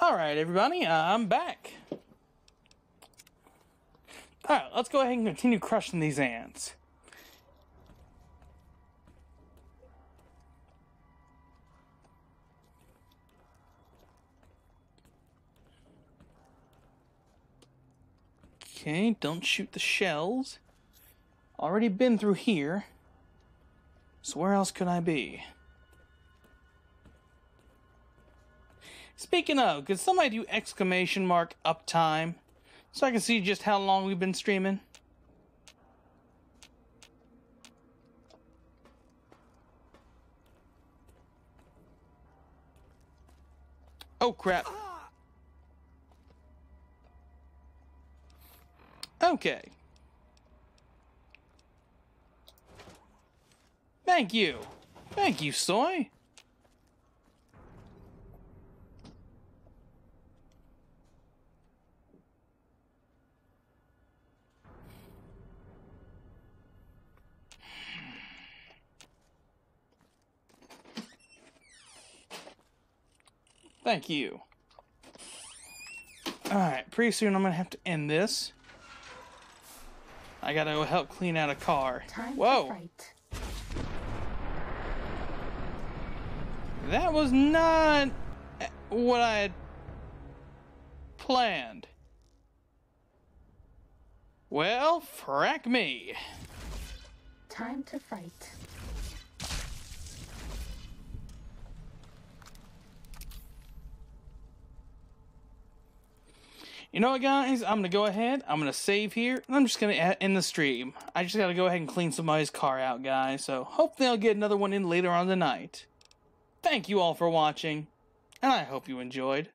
A: Alright, everybody, I'm back. Alright, let's go ahead and continue crushing these ants. Okay, don't shoot the shells. Already been through here. So where else could I be? Speaking of, could somebody do exclamation mark uptime so I can see just how long we've been streaming? Oh crap. Okay. Thank you. Thank you, Soy. Thank you. Alright, pretty soon I'm gonna have to end this. I gotta go help clean out a car. Whoa! That was not what I had planned. Well, frack me.
C: Time to fight.
A: You know what, guys? I'm gonna go ahead. I'm gonna save here. And I'm just gonna end the stream. I just gotta go ahead and clean somebody's car out, guys. So hopefully I'll get another one in later on tonight. Thank you all for watching, and I hope you enjoyed.